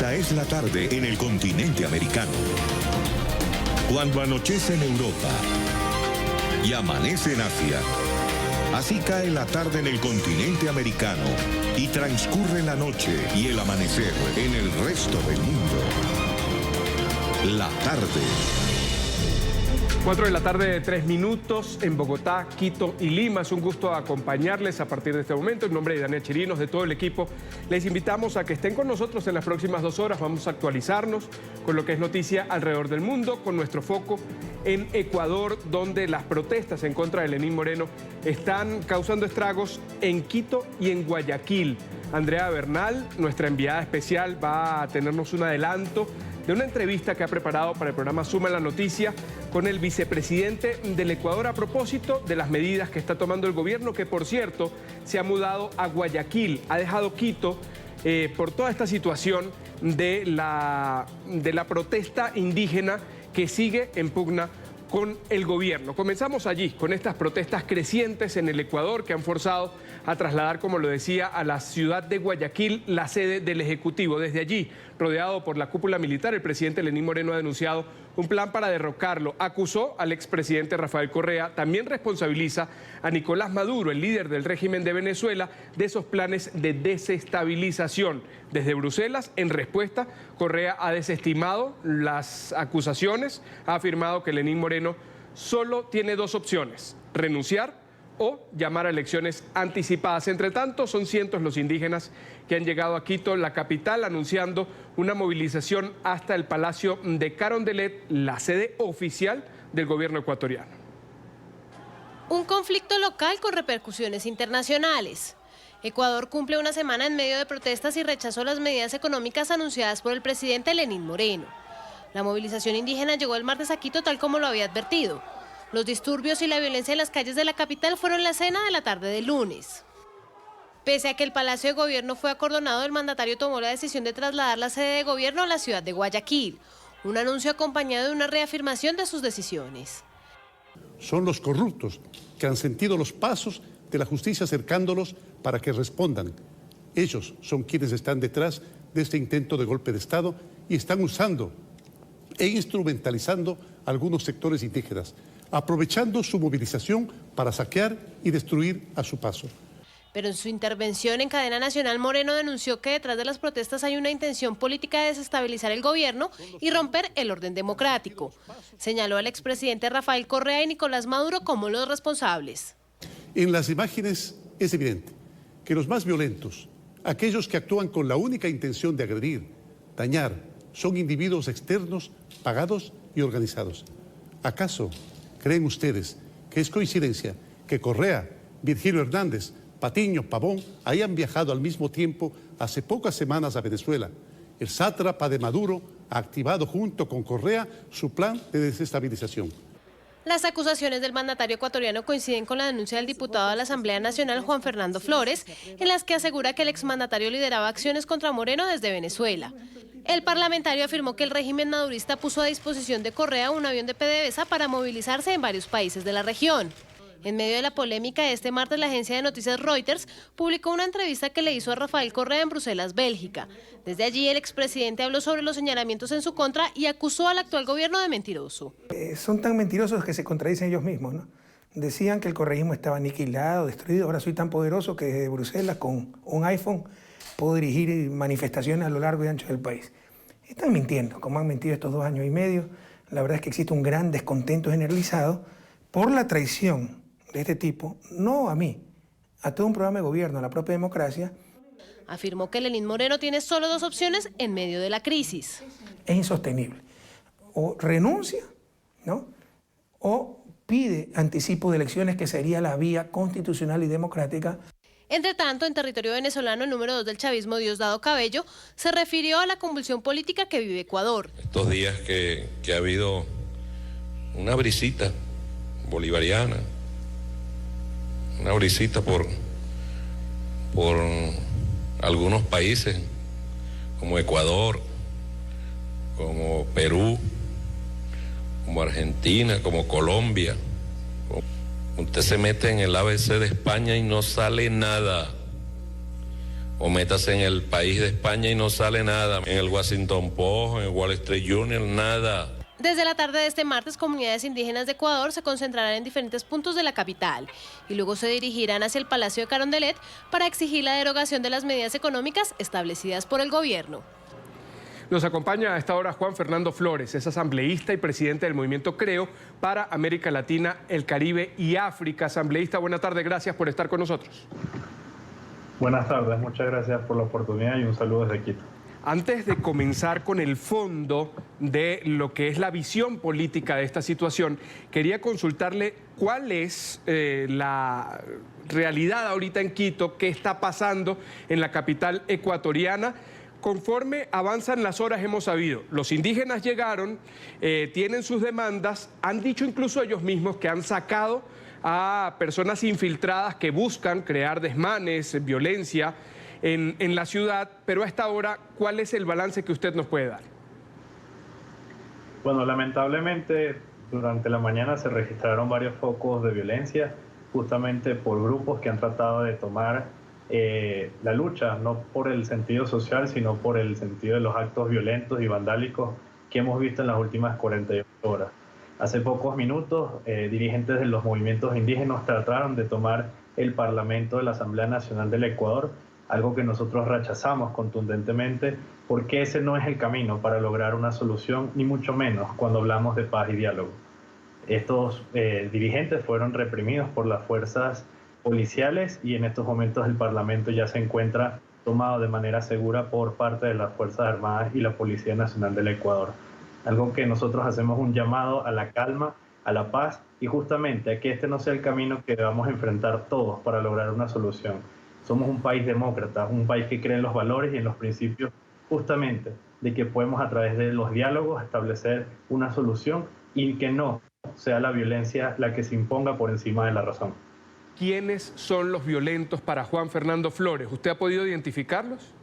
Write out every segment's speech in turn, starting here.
Esta es la tarde en el continente americano. Cuando anochece en Europa y amanece en Asia, así cae la tarde en el continente americano y transcurre la noche y el amanecer en el resto del mundo. La tarde. 4 de la tarde, 3 minutos en Bogotá, Quito y Lima. Es un gusto acompañarles a partir de este momento. En nombre de Daniel Chirinos, de todo el equipo, les invitamos a que estén con nosotros en las próximas 2 horas. Vamos a actualizarnos con lo que es noticia alrededor del mundo, con nuestro foco en Ecuador, donde las protestas en contra de Lenín Moreno están causando estragos en Quito y en Guayaquil. Andrea Bernal, nuestra enviada especial, va a tenernos un adelanto de una entrevista que ha preparado para el programa Suma la Noticia con el vicepresidente del Ecuador a propósito de las medidas que está tomando el gobierno, que por cierto se ha mudado a Guayaquil, ha dejado Quito por toda esta situación de la protesta indígena que sigue en pugna con el gobierno. Comenzamos allí, con estas protestas crecientes en el Ecuador que han forzado a trasladar, como lo decía, a la ciudad de Guayaquil la sede del Ejecutivo. Desde allí, rodeado por la cúpula militar, el presidente Lenín Moreno ha denunciado un plan para derrocarlo. Acusó al expresidente Rafael Correa, también responsabiliza a Nicolás Maduro, el líder del régimen de Venezuela, de esos planes de desestabilización. Desde Bruselas, en respuesta, Correa ha desestimado las acusaciones, ha afirmado que Lenín Moreno solo tiene 2 opciones: renunciar o llamar a elecciones anticipadas. Entre tanto, son cientos los indígenas que han llegado a Quito, la capital, anunciando una movilización hasta el Palacio de Carondelet, la sede oficial del gobierno ecuatoriano. Un conflicto local con repercusiones internacionales. Ecuador cumple una semana en medio de protestas y rechazó las medidas económicas anunciadas por el presidente Lenín Moreno. La movilización indígena llegó el martes a Quito tal como lo había advertido. Los disturbios y la violencia en las calles de la capital fueron la escena de la tarde del lunes. Pese a que el Palacio de Gobierno fue acordonado, el mandatario tomó la decisión de trasladar la sede de gobierno a la ciudad de Guayaquil. Un anuncio acompañado de una reafirmación de sus decisiones. Son los corruptos que han sentido los pasos de la justicia acercándolos para que respondan. Ellos son quienes están detrás de este intento de golpe de Estado y están usando e instrumentalizando a algunos sectores indígenas, aprovechando su movilización para saquear y destruir a su paso. Pero en su intervención en cadena nacional, Moreno denunció que detrás de las protestas hay una intención política de desestabilizar el gobierno y romper el orden democrático. Señaló al expresidente Rafael Correa y Nicolás Maduro como los responsables. En las imágenes es evidente que los más violentos, aquellos que actúan con la única intención de agredir, dañar, son individuos externos, pagados y organizados. ¿Acaso creen ustedes que es coincidencia que Correa, Virgilio Hernández, Patiño, Pavón hayan viajado al mismo tiempo hace pocas semanas a Venezuela? El sátrapa de Maduro ha activado junto con Correa su plan de desestabilización. Las acusaciones del mandatario ecuatoriano coinciden con la denuncia del diputado de la Asamblea Nacional, Juan Fernando Flores, en las que asegura que el exmandatario lideraba acciones contra Moreno desde Venezuela. El parlamentario afirmó que el régimen madurista puso a disposición de Correa un avión de PDVSA para movilizarse en varios países de la región. En medio de la polémica, este martes la agencia de noticias Reuters publicó una entrevista que le hizo a Rafael Correa en Bruselas, Bélgica. Desde allí, el expresidente habló sobre los señalamientos en su contra y acusó al actual gobierno de mentiroso. Son tan mentirosos que se contradicen ellos mismos, ¿no? Decían que el correísmo estaba aniquilado, destruido. Ahora soy tan poderoso que desde Bruselas, con un iPhone, puedo dirigir manifestaciones a lo largo y ancho del país. Están mintiendo, como han mentido estos 2 años y medio. La verdad es que existe un gran descontento generalizado por la traición de este tipo, no a mí, a todo un programa de gobierno, a la propia democracia. Afirmó que Lenín Moreno tiene solo 2 opciones en medio de la crisis. Es insostenible. O renuncia, ¿no?, o pide anticipo de elecciones, que sería la vía constitucional y democrática. Entre tanto, en territorio venezolano, el número 2 del chavismo, Diosdado Cabello, se refirió a la convulsión política que vive Ecuador. Estos días que ha habido una brisita bolivariana, una brisita por algunos países como Ecuador, como Perú, como Argentina, como Colombia. Usted se mete en el ABC de España y no sale nada. o métase en el país de España y no sale nada, en el Washington Post, en el Wall Street Journal, nada. Desde la tarde de este martes, comunidades indígenas de Ecuador se concentrarán en diferentes puntos de la capital y luego se dirigirán hacia el Palacio de Carondelet para exigir la derogación de las medidas económicas establecidas por el gobierno. Nos acompaña a esta hora Juan Fernando Flores, es asambleísta y presidente del movimiento CREO para América Latina, el Caribe y África. Asambleísta, buena tarde, gracias por estar con nosotros. Buenas tardes, muchas gracias por la oportunidad y un saludo desde Quito. Antes de comenzar con el fondo de lo que es la visión política de esta situación, quería consultarle cuál es la realidad ahorita en Quito, qué está pasando en la capital ecuatoriana. Conforme avanzan las horas hemos sabido, los indígenas llegaron, tienen sus demandas, han dicho incluso ellos mismos que han sacado a personas infiltradas que buscan crear desmanes, violencia en la ciudad, pero a esta hora, ¿cuál es el balance que usted nos puede dar? Bueno, lamentablemente durante la mañana se registraron varios focos de violencia, justamente por grupos que han tratado de tomar la lucha, no por el sentido social, sino por el sentido de los actos violentos y vandálicos que hemos visto en las últimas 48 horas. Hace pocos minutos, dirigentes de los movimientos indígenas trataron de tomar el Parlamento de la Asamblea Nacional del Ecuador, algo que nosotros rechazamos contundentemente, porque ese no es el camino para lograr una solución, ni mucho menos cuando hablamos de paz y diálogo. Estos dirigentes fueron reprimidos por las fuerzas policiales y en estos momentos el Parlamento ya se encuentra tomado de manera segura por parte de las Fuerzas Armadas y la Policía Nacional del Ecuador. Algo que nosotros hacemos un llamado a la calma, a la paz y justamente a que este no sea el camino que debamos enfrentar todos para lograr una solución. Somos un país demócrata, un país que cree en los valores y en los principios justamente de que podemos a través de los diálogos establecer una solución y que no sea la violencia la que se imponga por encima de la razón. ¿Quiénes son los violentos para Juan Fernando Flores? ¿Usted ha podido identificarlos?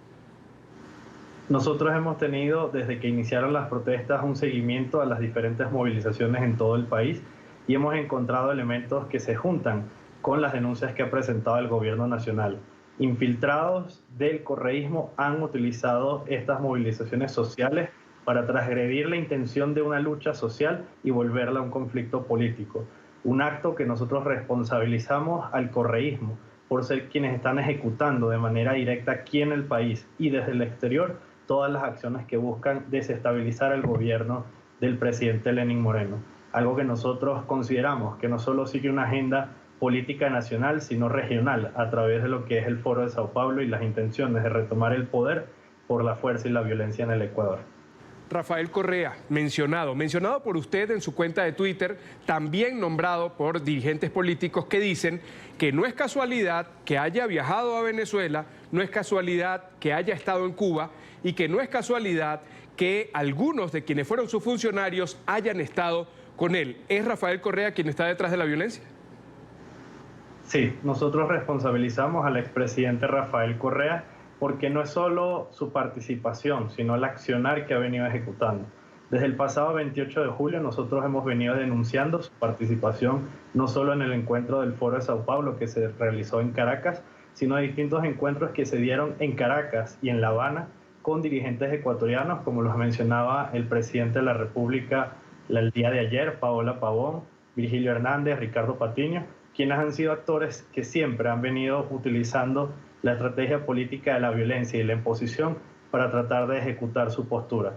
Nosotros hemos tenido, desde que iniciaron las protestas, un seguimiento a las diferentes movilizaciones en todo el país y hemos encontrado elementos que se juntan con las denuncias que ha presentado el gobierno nacional. Infiltrados del correísmo han utilizado estas movilizaciones sociales para transgredir la intención de una lucha social y volverla a un conflicto político. Un acto que nosotros responsabilizamos al correísmo por ser quienes están ejecutando de manera directa aquí en el país y desde el exterior todas las acciones que buscan desestabilizar el gobierno del presidente Lenín Moreno. Algo que nosotros consideramos que no solo sigue una agenda política nacional, sino regional, a través de lo que es el Foro de Sao Paulo y las intenciones de retomar el poder por la fuerza y la violencia en el Ecuador. Rafael Correa, mencionado por usted en su cuenta de Twitter, también nombrado por dirigentes políticos que dicen que no es casualidad que haya viajado a Venezuela, no es casualidad que haya estado en Cuba y que no es casualidad que algunos de quienes fueron sus funcionarios hayan estado con él. ¿Es Rafael Correa quien está detrás de la violencia? Sí, nosotros responsabilizamos al expresidente Rafael Correa porque no es solo su participación, sino el accionar que ha venido ejecutando. Desde el pasado 28 de julio nosotros hemos venido denunciando su participación no solo en el encuentro del Foro de Sao Paulo que se realizó en Caracas, sino de distintos encuentros que se dieron en Caracas y en La Habana con dirigentes ecuatorianos, como los mencionaba el presidente de la República el día de ayer, Paola Pavón, Virgilio Hernández, Ricardo Patiño, quienes han sido actores que siempre han venido utilizando la estrategia política de la violencia y la imposición para tratar de ejecutar su postura.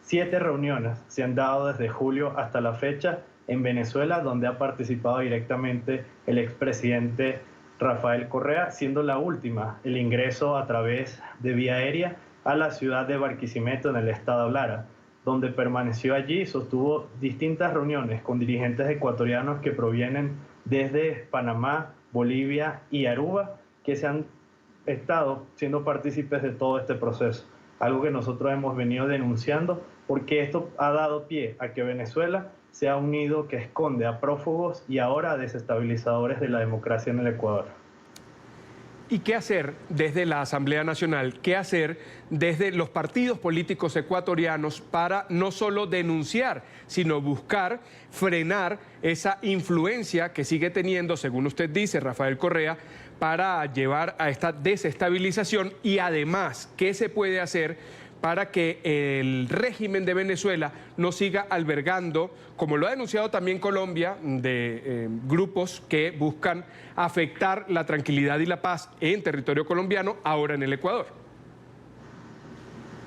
7 reuniones se han dado desde julio hasta la fecha en Venezuela, donde ha participado directamente el expresidente Rafael Correa, siendo la última el ingreso a través de vía aérea a la ciudad de Barquisimeto en el estado Lara, donde permaneció allí y sostuvo distintas reuniones con dirigentes ecuatorianos que provienen desde Panamá, Bolivia y Aruba, que se han estado siendo partícipes de todo este proceso. Algo que nosotros hemos venido denunciando porque esto ha dado pie a que Venezuela sea un nido que esconde a prófugos y ahora a desestabilizadores de la democracia en el Ecuador. ¿Y qué hacer desde la Asamblea Nacional? ¿Qué hacer desde los partidos políticos ecuatorianos para no solo denunciar, sino buscar frenar esa influencia que sigue teniendo, según usted dice, Rafael Correa, para llevar a esta desestabilización? Y además, ¿qué se puede hacer para que el régimen de Venezuela no siga albergando, como lo ha denunciado también Colombia, de grupos que buscan afectar la tranquilidad y la paz en territorio colombiano, ahora en el Ecuador?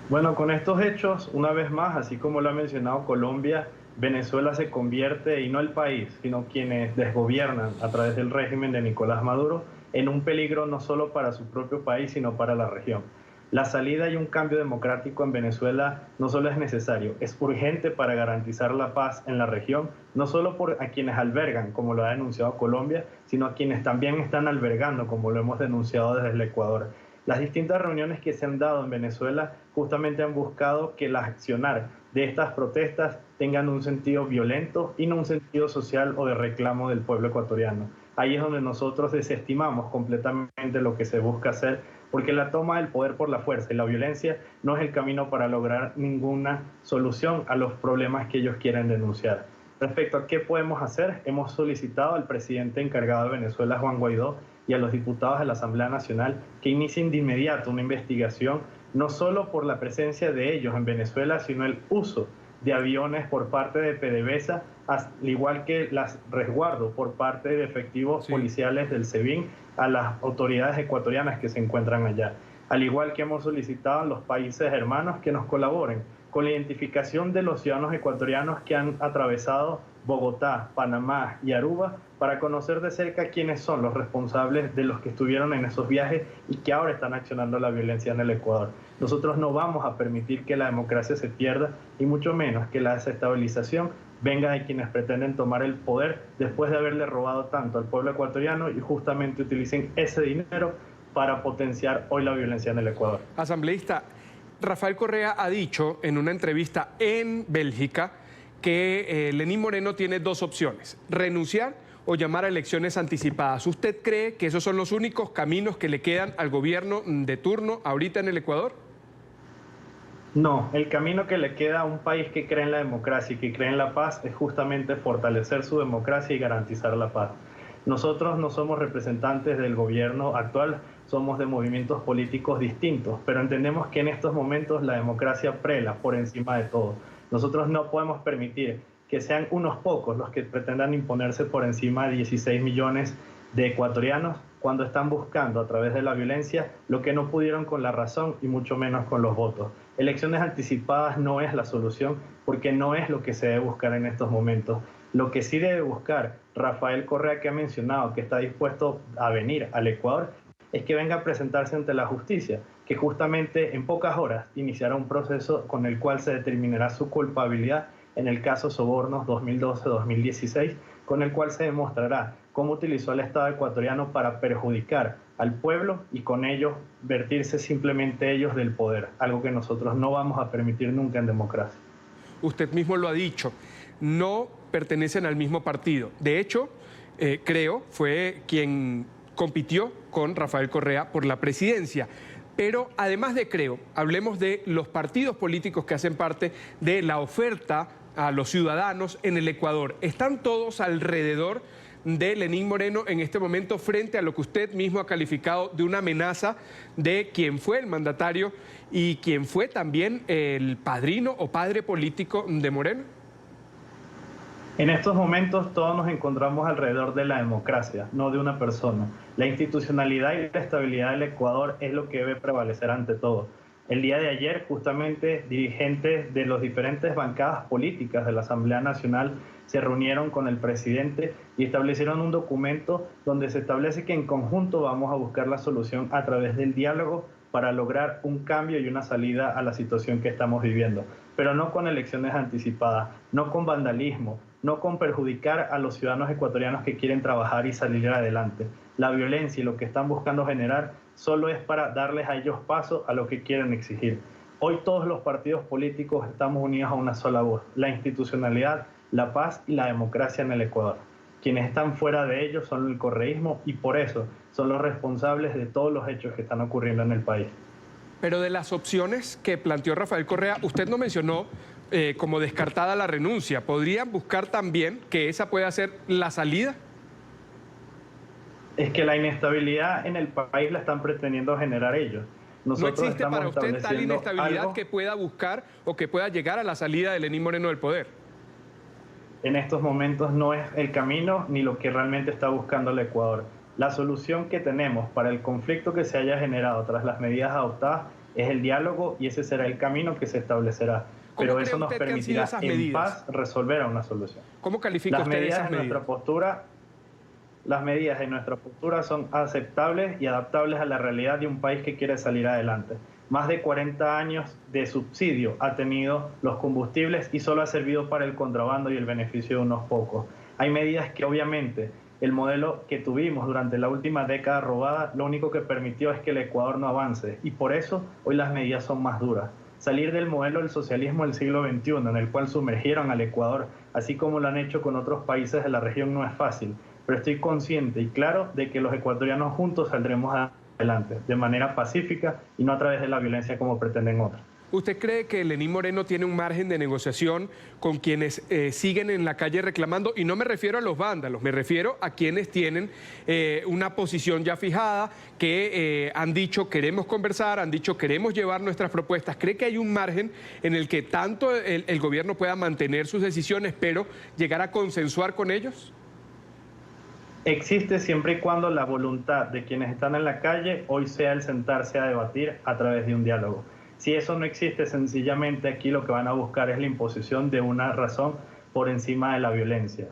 Bueno, con estos hechos, una vez más, así como lo ha mencionado Colombia, Venezuela se convierte, y no el país, sino quienes desgobiernan a través del régimen de Nicolás Maduro, en un peligro no solo para su propio país, sino para la región. La salida y un cambio democrático en Venezuela no solo es necesario, es urgente para garantizar la paz en la región, no solo a quienes albergan, como lo ha denunciado Colombia, sino a quienes también están albergando, como lo hemos denunciado desde el Ecuador. Las distintas reuniones que se han dado en Venezuela justamente han buscado que el accionar de estas protestas tengan un sentido violento y no un sentido social o de reclamo del pueblo ecuatoriano. Ahí es donde nosotros desestimamos completamente lo que se busca hacer, porque la toma del poder por la fuerza y la violencia no es el camino para lograr ninguna solución a los problemas que ellos quieren denunciar. Respecto a qué podemos hacer, hemos solicitado al presidente encargado de Venezuela, Juan Guaidó, y a los diputados de la Asamblea Nacional que inicien de inmediato una investigación, no solo por la presencia de ellos en Venezuela, sino el uso de aviones por parte de PDVSA, al igual que las resguardo por parte de efectivos policiales del SEBIN a las autoridades ecuatorianas que se encuentran allá. Al igual que hemos solicitado a los países hermanos que nos colaboren con la identificación de los ciudadanos ecuatorianos que han atravesado Bogotá, Panamá y Aruba, para conocer de cerca quiénes son los responsables de los que estuvieron en esos viajes y que ahora están accionando la violencia en el Ecuador. Nosotros no vamos a permitir que la democracia se pierda y mucho menos que la desestabilización venga de quienes pretenden tomar el poder después de haberle robado tanto al pueblo ecuatoriano y justamente utilicen ese dinero para potenciar hoy la violencia en el Ecuador. Asambleísta, Rafael Correa ha dicho en una entrevista en Bélgica que Lenín Moreno tiene dos opciones: renunciar o llamar a elecciones anticipadas. ¿Usted cree que esos son los únicos caminos que le quedan al gobierno de turno ahorita en el Ecuador? No, el camino que le queda a un país que cree en la democracia y que cree en la paz es justamente fortalecer su democracia y garantizar la paz. Nosotros no somos representantes del gobierno actual, somos de movimientos políticos distintos, pero entendemos que en estos momentos la democracia prela por encima de todo. Nosotros no podemos permitir que sean unos pocos los que pretendan imponerse por encima de 16 millones de ecuatorianos cuando están buscando a través de la violencia lo que no pudieron con la razón y mucho menos con los votos. Elecciones anticipadas no es la solución porque no es lo que se debe buscar en estos momentos. Lo que sí debe buscar Rafael Correa, que ha mencionado que está dispuesto a venir al Ecuador, es que venga a presentarse ante la justicia, que justamente en pocas horas iniciará un proceso con el cual se determinará su culpabilidad en el caso Sobornos 2012-2016, con el cual se demostrará cómo utilizó al Estado ecuatoriano para perjudicar al pueblo y con ello vertirse simplemente ellos del poder, algo que nosotros no vamos a permitir nunca en democracia. Usted mismo lo ha dicho, no pertenecen al mismo partido. De hecho, creo, fue quien compitió con Rafael Correa por la presidencia. Pero además de Creo, hablemos de los partidos políticos que hacen parte de la oferta a los ciudadanos en el Ecuador. ¿Están todos alrededor de Lenín Moreno en este momento frente a lo que usted mismo ha calificado de una amenaza de quien fue el mandatario y quien fue también el padrino o padre político de Moreno? En estos momentos todos nos encontramos alrededor de la democracia, no de una persona. La institucionalidad y la estabilidad del Ecuador es lo que debe prevalecer ante todo. El día de ayer, justamente, dirigentes de las diferentes bancadas políticas de la Asamblea Nacional se reunieron con el presidente y establecieron un documento donde se establece que en conjunto vamos a buscar la solución a través del diálogo para lograr un cambio y una salida a la situación que estamos viviendo, pero no con elecciones anticipadas, no con vandalismo, no con perjudicar a los ciudadanos ecuatorianos que quieren trabajar y salir adelante. La violencia y lo que están buscando generar solo es para darles a ellos paso a lo que quieren exigir. Hoy todos los partidos políticos estamos unidos a una sola voz: la institucionalidad, la paz y la democracia en el Ecuador. Quienes están fuera de ellos son el correísmo y por eso son los responsables de todos los hechos que están ocurriendo en el país. Pero de las opciones que planteó Rafael Correa, usted no mencionó como descartada la renuncia. ¿Podrían buscar también que esa pueda ser la salida? Es que la inestabilidad en el país la están pretendiendo generar ellos. Nosotros ¿No existe para usted tal inestabilidad algo que pueda buscar o que pueda llegar a la salida de Lenín Moreno del poder? En estos momentos no es el camino ni lo que realmente está buscando el Ecuador. La solución que tenemos para el conflicto que se haya generado tras las medidas adoptadas es el diálogo y ese será el camino que se establecerá. Pero eso nos permitirá en paz resolver una solución. ¿Cómo califica usted esas medidas? Las medidas de nuestra postura son aceptables y adaptables a la realidad de un país que quiere salir adelante. Más de 40 años de subsidio ha tenido los combustibles y solo ha servido para el contrabando y el beneficio de unos pocos. Hay medidas que obviamente el modelo que tuvimos durante la última década robada lo único que permitió es que el Ecuador no avance y por eso hoy las medidas son más duras. Salir del modelo del socialismo del siglo XXI en el cual sumergieron al Ecuador, así como lo han hecho con otros países de la región, no es fácil. Pero estoy consciente y claro de que los ecuatorianos juntos saldremos adelante, de manera pacífica y no a través de la violencia como pretenden otros. ¿Usted cree que Lenín Moreno tiene un margen de negociación con quienes siguen en la calle reclamando? Y no me refiero a los vándalos, me refiero a quienes tienen una posición ya fijada, que han dicho queremos conversar, han dicho queremos llevar nuestras propuestas. ¿Cree que hay un margen en el que tanto el gobierno pueda mantener sus decisiones, pero llegar a consensuar con ellos? Existe siempre y cuando la voluntad de quienes están en la calle hoy sea el sentarse a debatir a través de un diálogo. Si eso no existe, sencillamente aquí lo que van a buscar es la imposición de una razón por encima de la violencia.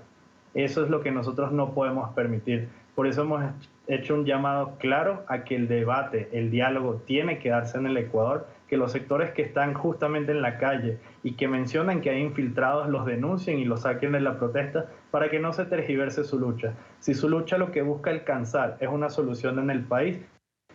Eso es lo que nosotros no podemos permitir. Por eso hemos hecho un llamado claro a que el debate, el diálogo tiene que darse en el Ecuador, que los sectores que están justamente en la calle y que mencionan que hay infiltrados los denuncien y los saquen de la protesta para que no se tergiverse su lucha. Si su lucha lo que busca alcanzar es una solución en el país,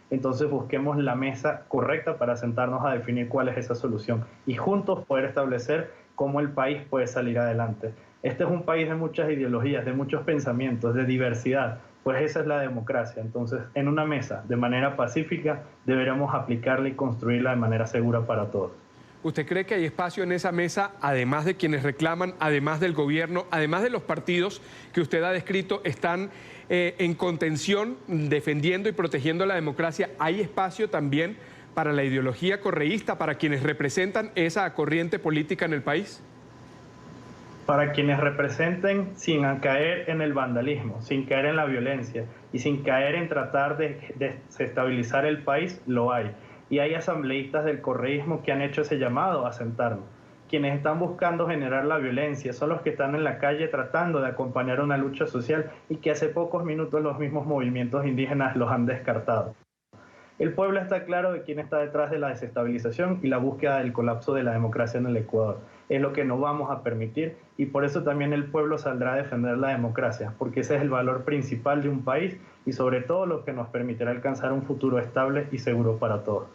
entonces busquemos la mesa correcta para sentarnos a definir cuál es esa solución y juntos poder establecer cómo el país puede salir adelante. Este es un país de muchas ideologías, de muchos pensamientos, de diversidad, pues esa es la democracia. Entonces, en una mesa, de manera pacífica, deberemos aplicarla y construirla de manera segura para todos. ¿Usted cree que hay espacio en esa mesa, además de quienes reclaman, además del gobierno, además de los partidos que usted ha descrito, están en contención, defendiendo y protegiendo la democracia? ¿Hay espacio también para la ideología correísta, para quienes representan esa corriente política en el país? Para quienes representen sin caer en el vandalismo, sin caer en la violencia y sin caer en tratar de desestabilizar el país, lo hay. Y hay asambleístas del correísmo que han hecho ese llamado a sentarnos. Quienes están buscando generar la violencia son los que están en la calle tratando de acompañar una lucha social y que hace pocos minutos los mismos movimientos indígenas los han descartado. El pueblo está claro de quién está detrás de la desestabilización y la búsqueda del colapso de la democracia en el Ecuador. Es lo que no vamos a permitir y por eso también el pueblo saldrá a defender la democracia, porque ese es el valor principal de un país y sobre todo lo que nos permitirá alcanzar un futuro estable y seguro para todos.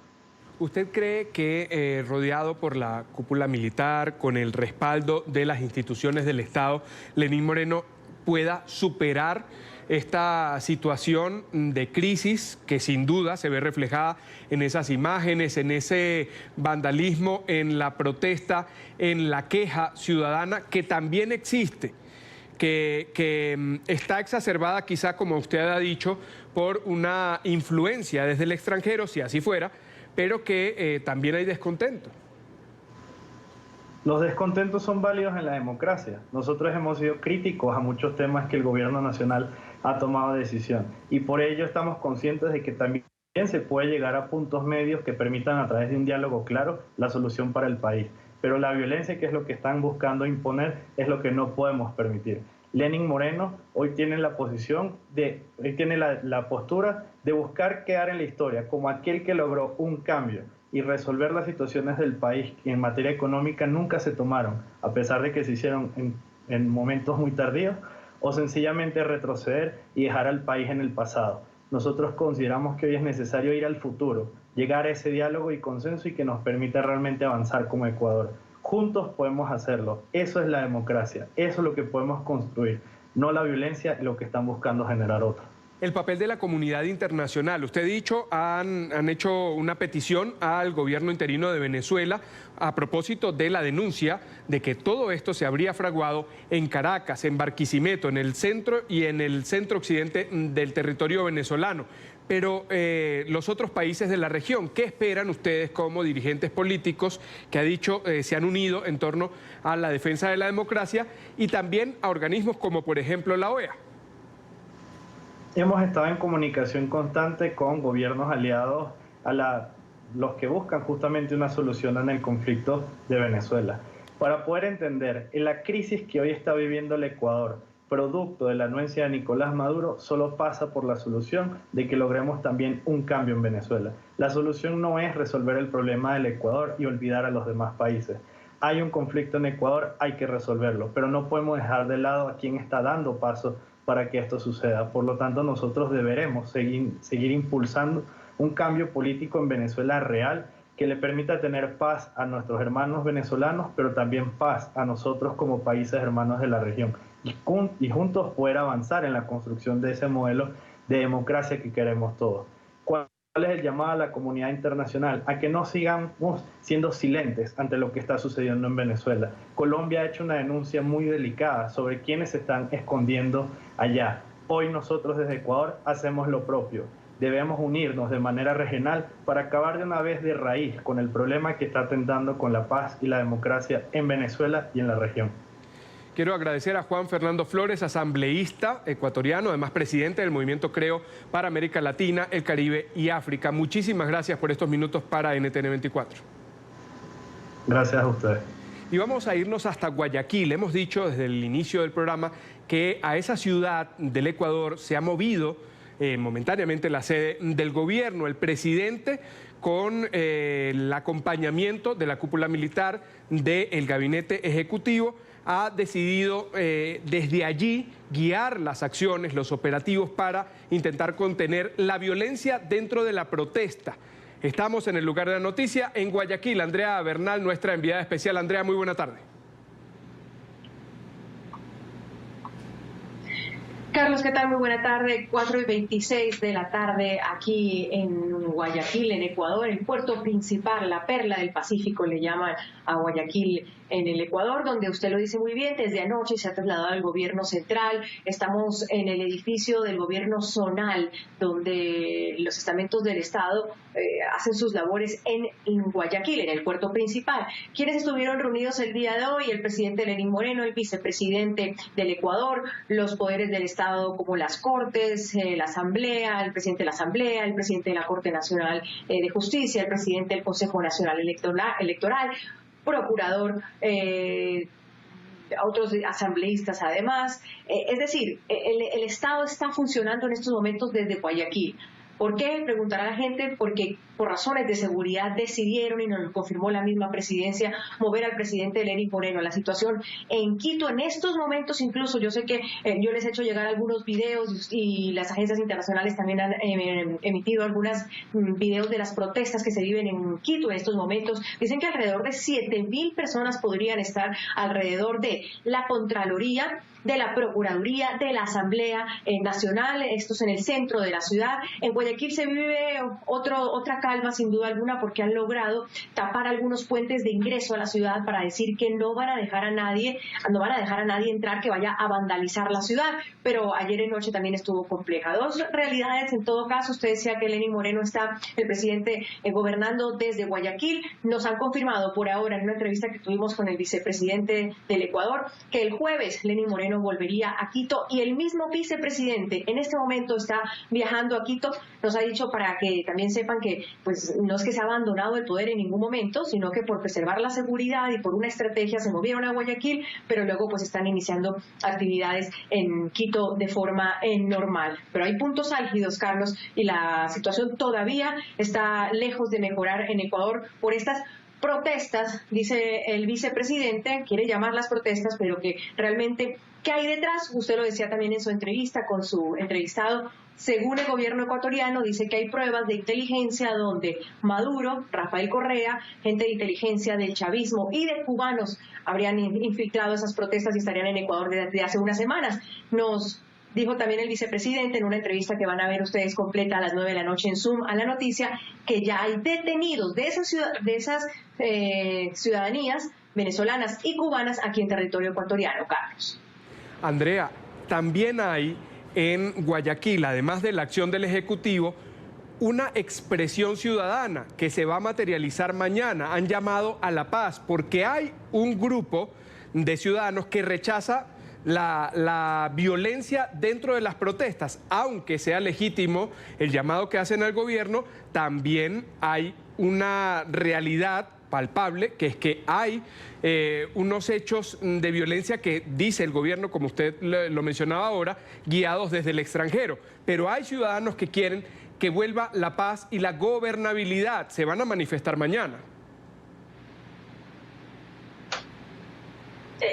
¿Usted cree que rodeado por la cúpula militar, con el respaldo de las instituciones del Estado, Lenín Moreno pueda superar esta situación de crisis que sin duda se ve reflejada en esas imágenes, en ese vandalismo, en la protesta, en la queja ciudadana que también existe, que está exacerbada quizá, como usted ha dicho, por una influencia desde el extranjero, si así fuera, pero que también hay descontento? Los descontentos son válidos en la democracia. Nosotros hemos sido críticos a muchos temas que el gobierno nacional ha tomado decisión y por ello estamos conscientes de que también se puede llegar a puntos medios que permitan a través de un diálogo claro la solución para el país. Pero la violencia, que es lo que están buscando imponer, es lo que no podemos permitir. Lenín Moreno hoy tiene la postura de buscar quedar en la historia como aquel que logró un cambio y resolver las situaciones del país que en materia económica nunca se tomaron, a pesar de que se hicieron en momentos muy tardíos, o sencillamente retroceder y dejar al país en el pasado. Nosotros consideramos que hoy es necesario ir al futuro, llegar a ese diálogo y consenso y que nos permita realmente avanzar como Ecuador. Juntos podemos hacerlo. Eso es la democracia. Eso es lo que podemos construir. No la violencia y lo que están buscando generar otros. El papel de la comunidad internacional. Usted ha dicho, han hecho una petición al gobierno interino de Venezuela a propósito de la denuncia de que todo esto se habría fraguado en Caracas, en Barquisimeto, en el centro y en el centro occidente del territorio venezolano. Pero los otros países de la región, ¿qué esperan ustedes como dirigentes políticos que ha dicho se han unido en torno a la defensa de la democracia y también a organismos como por ejemplo la OEA? Hemos estado en comunicación constante con gobiernos aliados a los que buscan justamente una solución en el conflicto de Venezuela. Para poder entender, en la crisis que hoy está viviendo el Ecuador, producto de la anuencia de Nicolás Maduro, solo pasa por la solución de que logremos también un cambio en Venezuela. La solución no es resolver el problema del Ecuador y olvidar a los demás países. Hay un conflicto en Ecuador, hay que resolverlo, pero no podemos dejar de lado a quien está dando paso para que esto suceda. Por lo tanto, nosotros deberemos seguir impulsando un cambio político en Venezuela real que le permita tener paz a nuestros hermanos venezolanos, pero también paz a nosotros como países hermanos de la región y juntos poder avanzar en la construcción de ese modelo de democracia que queremos todos. ¿Cuál es el llamado a la comunidad internacional? A que no sigamos siendo silentes ante lo que está sucediendo en Venezuela. Colombia ha hecho una denuncia muy delicada sobre quienes se están escondiendo allá. Hoy nosotros desde Ecuador hacemos lo propio. Debemos unirnos de manera regional para acabar de una vez de raíz con el problema que está atentando con la paz y la democracia en Venezuela y en la región. Quiero agradecer a Juan Fernando Flores, asambleísta ecuatoriano, además presidente del movimiento Creo para América Latina, el Caribe y África. Muchísimas gracias por estos minutos para NTN 24. Gracias a ustedes. Y vamos a irnos hasta Guayaquil. Hemos dicho desde el inicio del programa que a esa ciudad del Ecuador se ha movido momentáneamente la sede del gobierno. El presidente, con el acompañamiento de la cúpula militar del gabinete ejecutivo, ha decidido desde allí guiar las acciones, los operativos para intentar contener la violencia dentro de la protesta. Estamos en el lugar de la noticia, en Guayaquil. Andrea Bernal, nuestra enviada especial. Andrea, muy buena tarde. Carlos, ¿qué tal? Muy buena tarde. 4:26 de la tarde aquí en Guayaquil, en Ecuador, el puerto principal, la perla del Pacífico, le llaman a Guayaquil en el Ecuador, donde usted lo dice muy bien, desde anoche se ha trasladado al gobierno central. Estamos en el edificio del gobierno zonal, donde los estamentos del Estado hacen sus labores en Guayaquil, en el puerto principal. ¿Quiénes estuvieron reunidos el día de hoy? El presidente Lenín Moreno, el vicepresidente del Ecuador, los poderes del Estado como las Cortes, la Asamblea, el presidente de la Asamblea, el presidente de la Corte Nacional de Justicia, el presidente del Consejo Nacional Electoral, procurador, otros asambleístas además. Es decir, el Estado está funcionando en estos momentos desde Guayaquil. ¿Por qué? Preguntará la gente, porque por razones de seguridad decidieron, y nos lo confirmó la misma presidencia, mover al presidente Lenín Moreno. La situación en Quito en estos momentos, incluso yo sé que yo les he hecho llegar algunos videos y las agencias internacionales también han emitido algunos videos de las protestas que se viven en Quito en estos momentos. Dicen que alrededor de 7.000 personas podrían estar alrededor de la Contraloría, de la Procuraduría, de la Asamblea Nacional, estos en el centro de la ciudad. En Guayaquil se vive otra calma sin duda alguna, porque han logrado tapar algunos puentes de ingreso a la ciudad para decir que no van a dejar a nadie entrar que vaya a vandalizar la ciudad. Pero ayer en noche también estuvo compleja. Dos realidades en todo caso. Usted decía que Lenín Moreno está, el presidente, gobernando desde Guayaquil. Nos han confirmado por ahora en una entrevista que tuvimos con el vicepresidente del Ecuador que el jueves Lenín Moreno volvería a Quito, y el mismo vicepresidente en este momento está viajando a Quito. Nos ha dicho, para que también sepan, que pues no es que se ha abandonado el poder en ningún momento, sino que por preservar la seguridad y por una estrategia se movieron a Guayaquil, pero luego pues están iniciando actividades en Quito de forma normal. Pero hay puntos álgidos, Carlos, y la situación todavía está lejos de mejorar en Ecuador por estas protestas, dice el vicepresidente, quiere llamarlas protestas, pero que realmente, ¿qué hay detrás? Usted lo decía también en su entrevista con su entrevistado. Según el gobierno ecuatoriano, dice que hay pruebas de inteligencia donde Maduro, Rafael Correa, gente de inteligencia del chavismo y de cubanos habrían infiltrado esas protestas y estarían en Ecuador desde hace unas semanas. Nos Dijo también el vicepresidente en una entrevista que van a ver ustedes completa a las 9 de la noche en Zoom a la noticia, que ya hay detenidos de esas ciudadanías venezolanas y cubanas aquí en territorio ecuatoriano, Carlos. Andrea, también hay en Guayaquil, además de la acción del Ejecutivo, una expresión ciudadana que se va a materializar mañana. Han llamado a la paz porque hay un grupo de ciudadanos que rechaza la violencia dentro de las protestas. Aunque sea legítimo el llamado que hacen al gobierno, también hay una realidad palpable, que es que hay unos hechos de violencia que dice el gobierno, como usted lo mencionaba ahora, guiados desde el extranjero. Pero hay ciudadanos que quieren que vuelva la paz y la gobernabilidad. Se van a manifestar mañana.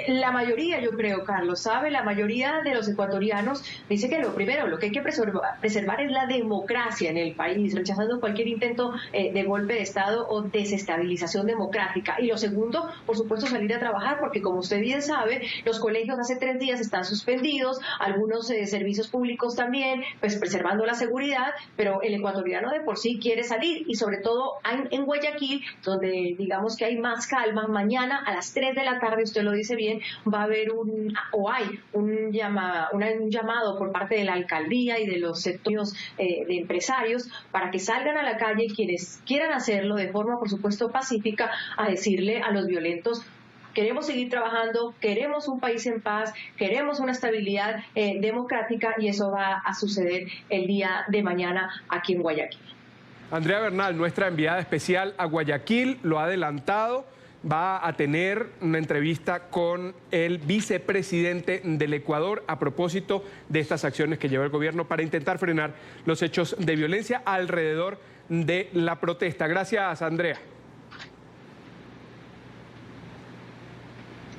La mayoría, yo creo, Carlos, ¿sabe? La mayoría de los ecuatorianos dice que lo primero, lo que hay que preservar es la democracia en el país, rechazando cualquier intento de golpe de Estado o desestabilización democrática. Y lo segundo, por supuesto, salir a trabajar, porque como usted bien sabe, los colegios hace 3 días están suspendidos, algunos servicios públicos también, pues preservando la seguridad, pero el ecuatoriano de por sí quiere salir, y sobre todo en Guayaquil, donde digamos que hay más calma. Mañana a las 3 de la tarde, usted lo dice bien, va a haber un llamado por parte de la alcaldía y de los sectores de empresarios para que salgan a la calle quienes quieran hacerlo de forma, por supuesto, pacífica, a decirle a los violentos: queremos seguir trabajando, queremos un país en paz, queremos una estabilidad democrática, y eso va a suceder el día de mañana aquí en Guayaquil. Andrea Bernal, nuestra enviada especial a Guayaquil, lo ha adelantado. Va a tener una entrevista con el vicepresidente del Ecuador a propósito de estas acciones que lleva el gobierno para intentar frenar los hechos de violencia alrededor de la protesta. Gracias, Andrea.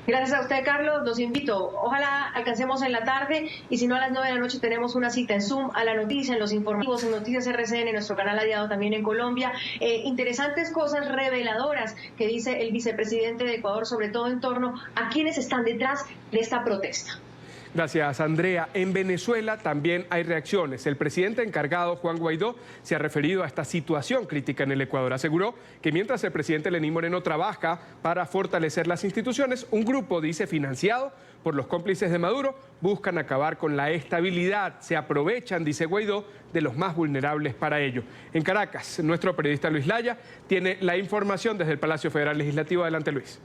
Gracias a usted, Carlos. Los invito. Ojalá alcancemos en la tarde, y si no, a las 9 de la noche tenemos una cita en Zoom a la noticia, en los informativos, en Noticias RCN, en nuestro canal aliado también en Colombia. Interesantes cosas reveladoras que dice el vicepresidente de Ecuador, sobre todo en torno a quienes están detrás de esta protesta. Gracias, Andrea. En Venezuela también hay reacciones. El presidente encargado, Juan Guaidó, se ha referido a esta situación crítica en el Ecuador. Aseguró que mientras el presidente Lenín Moreno trabaja para fortalecer las instituciones, un grupo, dice, financiado por los cómplices de Maduro, buscan acabar con la estabilidad. Se aprovechan, dice Guaidó, de los más vulnerables para ello. En Caracas, nuestro periodista Luis Laya tiene la información desde el Palacio Federal Legislativo. Adelante, Luis.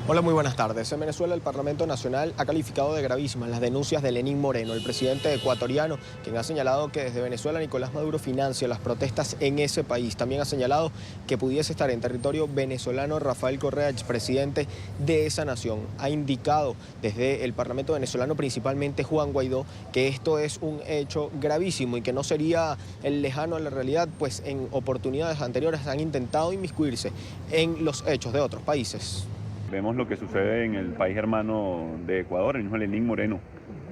Hola, muy buenas tardes. En Venezuela, el Parlamento Nacional ha calificado de gravísimas las denuncias de Lenín Moreno, el presidente ecuatoriano, quien ha señalado que desde Venezuela Nicolás Maduro financia las protestas en ese país. También ha señalado que pudiese estar en territorio venezolano Rafael Correa, expresidente de esa nación. Ha indicado desde el Parlamento venezolano, principalmente Juan Guaidó, que esto es un hecho gravísimo y que no sería el lejano a la realidad, pues en oportunidades anteriores han intentado inmiscuirse en los hechos de otros países. Vemos lo que sucede en el país hermano de Ecuador. El mismo Lenín Moreno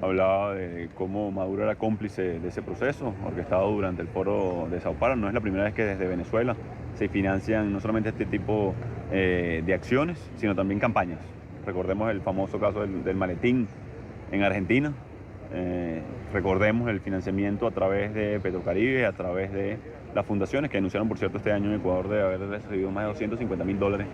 hablaba de cómo Maduro era cómplice de ese proceso orquestado durante el foro de Sao Paulo. No es la primera vez que desde Venezuela se financian no solamente este tipo de acciones, sino también campañas. Recordemos el famoso caso del maletín en Argentina. Recordemos el financiamiento a través de Petrocaribe, a través de las fundaciones que denunciaron, por cierto, este año en Ecuador de haber recibido más de $250.000,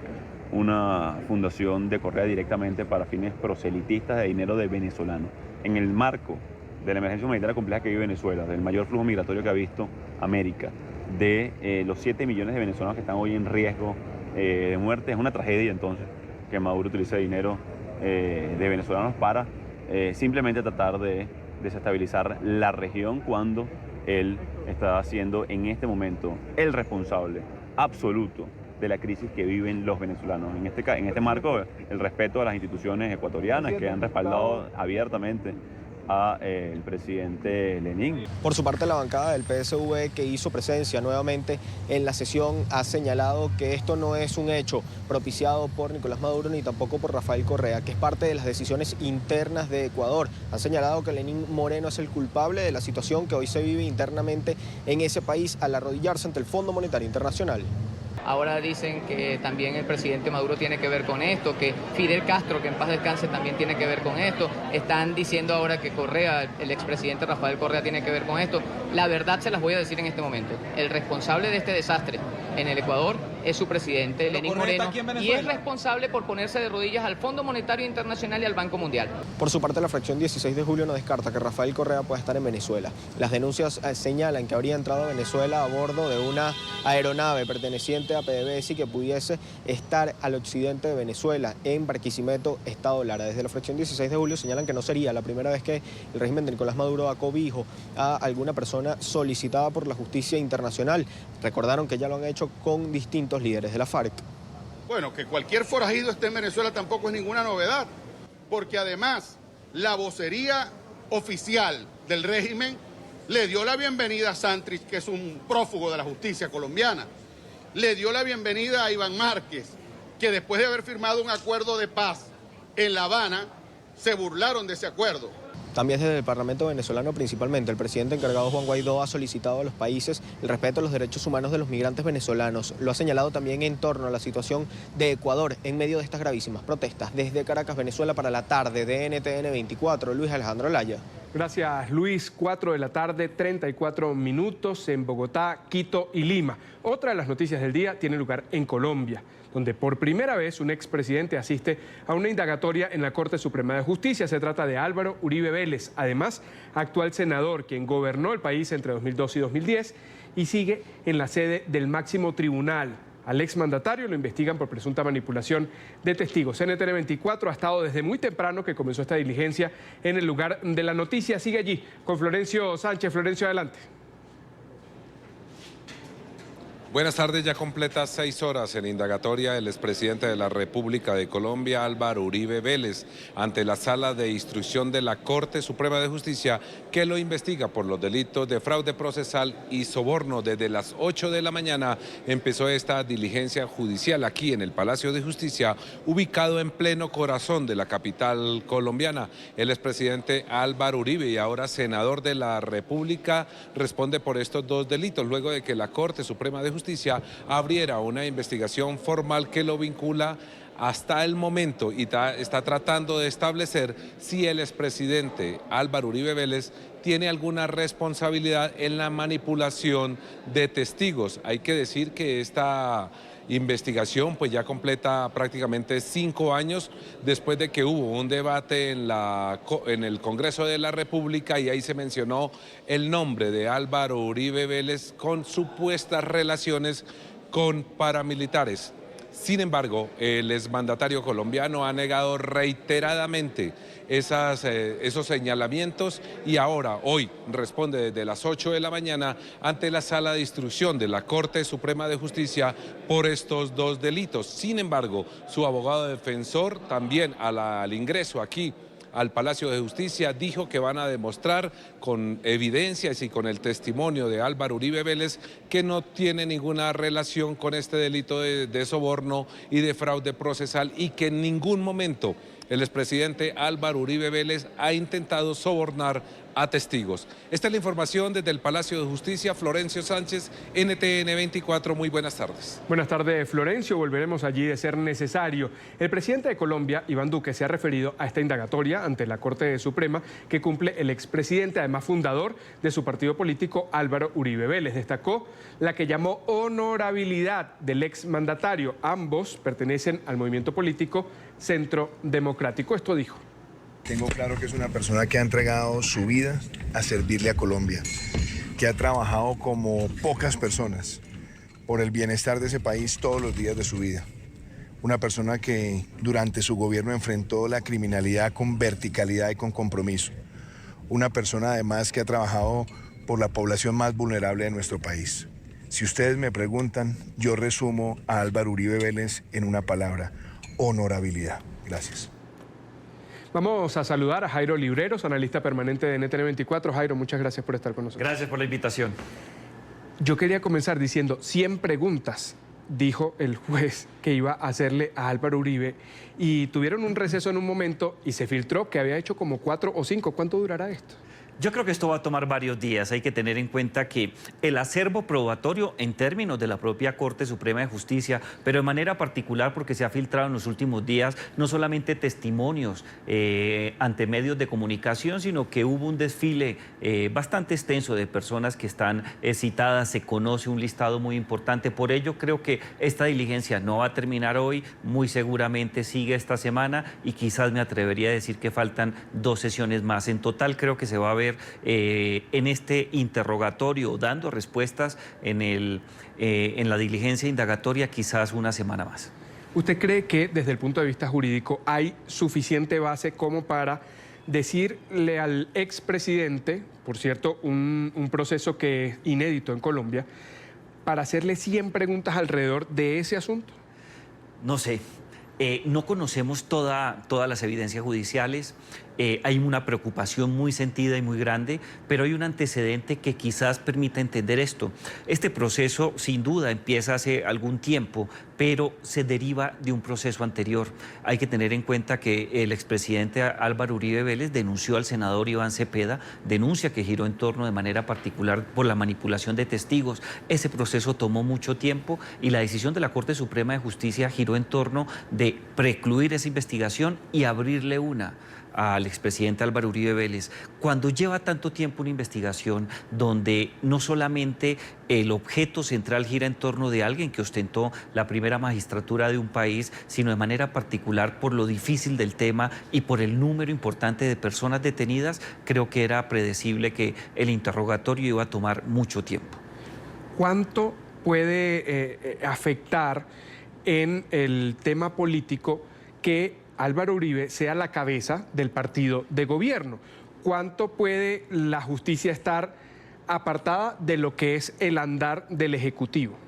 una fundación de Correa directamente para fines proselitistas de dinero de venezolanos. En el marco de la emergencia humanitaria compleja que vive Venezuela, del mayor flujo migratorio que ha visto América, de los 7 millones de venezolanos que están hoy en riesgo de muerte, es una tragedia entonces que Maduro utilice dinero de venezolanos para simplemente tratar de desestabilizar la región, cuando él está siendo en este momento el responsable absoluto de la crisis que viven los venezolanos. En este marco, el respeto a las instituciones ecuatorianas que han respaldado abiertamente al presidente Lenín. Por su parte, la bancada del PSV, que hizo presencia nuevamente en la sesión, ha señalado que esto no es un hecho propiciado por Nicolás Maduro ni tampoco por Rafael Correa, que es parte de las decisiones internas de Ecuador. Han señalado que Lenín Moreno es el culpable de la situación que hoy se vive internamente en ese país al arrodillarse ante el Fondo Monetario Internacional. ahora dicen que también el presidente Maduro tiene que ver con esto, que Fidel Castro, que en paz descanse, también tiene que ver con esto. Están diciendo ahora que Correa, el expresidente Rafael Correa, tiene que ver con esto. La verdad se las voy a decir en este momento. El responsable de este desastre en el Ecuador es su presidente, Lenín Moreno, y es responsable por ponerse de rodillas al Fondo Monetario Internacional y al Banco Mundial. Por su parte, la fracción 16 de julio no descarta que Rafael Correa pueda estar en Venezuela. Las denuncias señalan que habría entrado a Venezuela a bordo de una aeronave perteneciente a PDVSA y que pudiese estar al occidente de Venezuela, en Barquisimeto, Estado Lara. Desde la fracción 16 de julio señalan que no sería la primera vez que el régimen de Nicolás Maduro da cobijo a alguna persona solicitada por la justicia internacional. Recordaron que ya lo han hecho con distintos líderes de la FARC. Bueno, que cualquier forajido esté en Venezuela tampoco es ninguna novedad, porque además la vocería oficial del régimen le dio la bienvenida a Santrich, que es un prófugo de la justicia colombiana. Le dio la bienvenida a Iván Márquez, que después de haber firmado un acuerdo de paz en La Habana, se burlaron de ese acuerdo. También desde el Parlamento venezolano, principalmente, el presidente encargado Juan Guaidó ha solicitado a los países el respeto a los derechos humanos de los migrantes venezolanos. Lo ha señalado también en torno a la situación de Ecuador en medio de estas gravísimas protestas. Desde Caracas, Venezuela, para la tarde de NTN 24, Luis Alejandro Laya. Gracias, Luis. 4 de la tarde, 34 minutos en Bogotá, Quito y Lima. Otra de las noticias del día tiene lugar en Colombia, donde por primera vez un expresidente asiste a una indagatoria en la Corte Suprema de Justicia. Se trata de Álvaro Uribe Vélez, además actual senador, quien gobernó el país entre 2002 y 2010 y sigue en la sede del máximo tribunal. Al exmandatario lo investigan por presunta manipulación de testigos. NTN 24 ha estado desde muy temprano que comenzó esta diligencia en el lugar de la noticia. Sigue allí con Florencio Sánchez. Florencio, adelante. Buenas tardes, ya completa 6 horas en indagatoria el expresidente de la República de Colombia, Álvaro Uribe Vélez, ante la Sala de Instrucción de la Corte Suprema de Justicia, que lo investiga por los delitos de fraude procesal y soborno. Desde las 8 de la mañana empezó esta diligencia judicial aquí en el Palacio de Justicia, ubicado en pleno corazón de la capital colombiana. El expresidente Álvaro Uribe, y ahora senador de la República, responde por estos 2 delitos, luego de que la Corte Suprema de Justicia abriera una investigación formal que lo vincula hasta el momento y está tratando de establecer si el expresidente Álvaro Uribe Vélez tiene alguna responsabilidad en la manipulación de testigos. Hay que decir que esta investigación pues ya completa prácticamente 5 años después de que hubo un debate en el Congreso de la República, y ahí se mencionó el nombre de Álvaro Uribe Vélez con supuestas relaciones con paramilitares. Sin embargo, el exmandatario colombiano ha negado reiteradamente esos señalamientos y ahora, hoy, responde desde las 8 de la mañana ante la Sala de Instrucción de la Corte Suprema de Justicia por estos 2 delitos. Sin embargo, su abogado defensor también al ingreso aquí al Palacio de Justicia dijo que van a demostrar con evidencias y con el testimonio de Álvaro Uribe Vélez que no tiene ninguna relación con este delito de soborno y de fraude procesal, y que en ningún momento el expresidente Álvaro Uribe Vélez ha intentado sobornar a testigos. Esta es la información desde el Palacio de Justicia. Florencio Sánchez, NTN 24, muy buenas tardes. Buenas tardes, Florencio. Volveremos allí de ser necesario. El presidente de Colombia, Iván Duque, se ha referido a esta indagatoria ante la Corte Suprema que cumple el expresidente, además fundador de su partido político, Álvaro Uribe Vélez. Destacó la que llamó honorabilidad del exmandatario. Ambos pertenecen al movimiento político Centro Democrático. Esto dijo. Tengo claro que es una persona que ha entregado su vida a servirle a Colombia, que ha trabajado como pocas personas por el bienestar de ese país todos los días de su vida. Una persona que durante su gobierno enfrentó la criminalidad con verticalidad y con compromiso. Una persona además que ha trabajado por la población más vulnerable de nuestro país. Si ustedes me preguntan, yo resumo a Álvaro Uribe Vélez en una palabra: honorabilidad. Gracias. Vamos a saludar a Jairo Libreros, analista permanente de NTN 24. Jairo, muchas gracias por estar con nosotros. Gracias por la invitación. Yo quería comenzar diciendo 100 preguntas, dijo el juez que iba a hacerle a Álvaro Uribe, y tuvieron un receso en un momento y se filtró que había hecho como 4 o 5. ¿Cuánto durará esto? Yo creo que esto va a tomar varios días. Hay que tener en cuenta que el acervo probatorio en términos de la propia Corte Suprema de Justicia, pero de manera particular porque se ha filtrado en los últimos días no solamente testimonios ante medios de comunicación, sino que hubo un desfile bastante extenso de personas que están citadas, se conoce un listado muy importante. Por ello creo que esta diligencia no va a terminar hoy, muy seguramente sigue esta semana y quizás me atrevería a decir que faltan 2 sesiones más. En total creo que se va a ver en este interrogatorio, dando respuestas en la diligencia indagatoria, quizás una semana más. ¿Usted cree que desde el punto de vista jurídico hay suficiente base como para decirle al expresidente, por cierto, un proceso que es inédito en Colombia, para hacerle 100 preguntas alrededor de ese asunto? No sé. No conocemos todas las evidencias judiciales, hay una preocupación muy sentida y muy grande, pero hay un antecedente que quizás permita entender esto. Este proceso sin duda empieza hace algún tiempo, pero se deriva de un proceso anterior. Hay que tener en cuenta que el expresidente Álvaro Uribe Vélez denunció al senador Iván Cepeda, denuncia que giró en torno de manera particular por la manipulación de testigos. Ese proceso tomó mucho tiempo y la decisión de la Corte Suprema de Justicia giró en torno de precluir esa investigación y abrirle una al expresidente Álvaro Uribe Vélez. Cuando lleva tanto tiempo una investigación donde no solamente el objeto central gira en torno de alguien que ostentó la primera magistratura de un país, sino de manera particular por lo difícil del tema y por el número importante de personas detenidas, creo que era predecible que el interrogatorio iba a tomar mucho tiempo. ¿Cuánto puede afectar en el tema político que Álvaro Uribe sea la cabeza del partido de gobierno? ¿Cuánto puede la justicia estar apartada de lo que es el andar del Ejecutivo?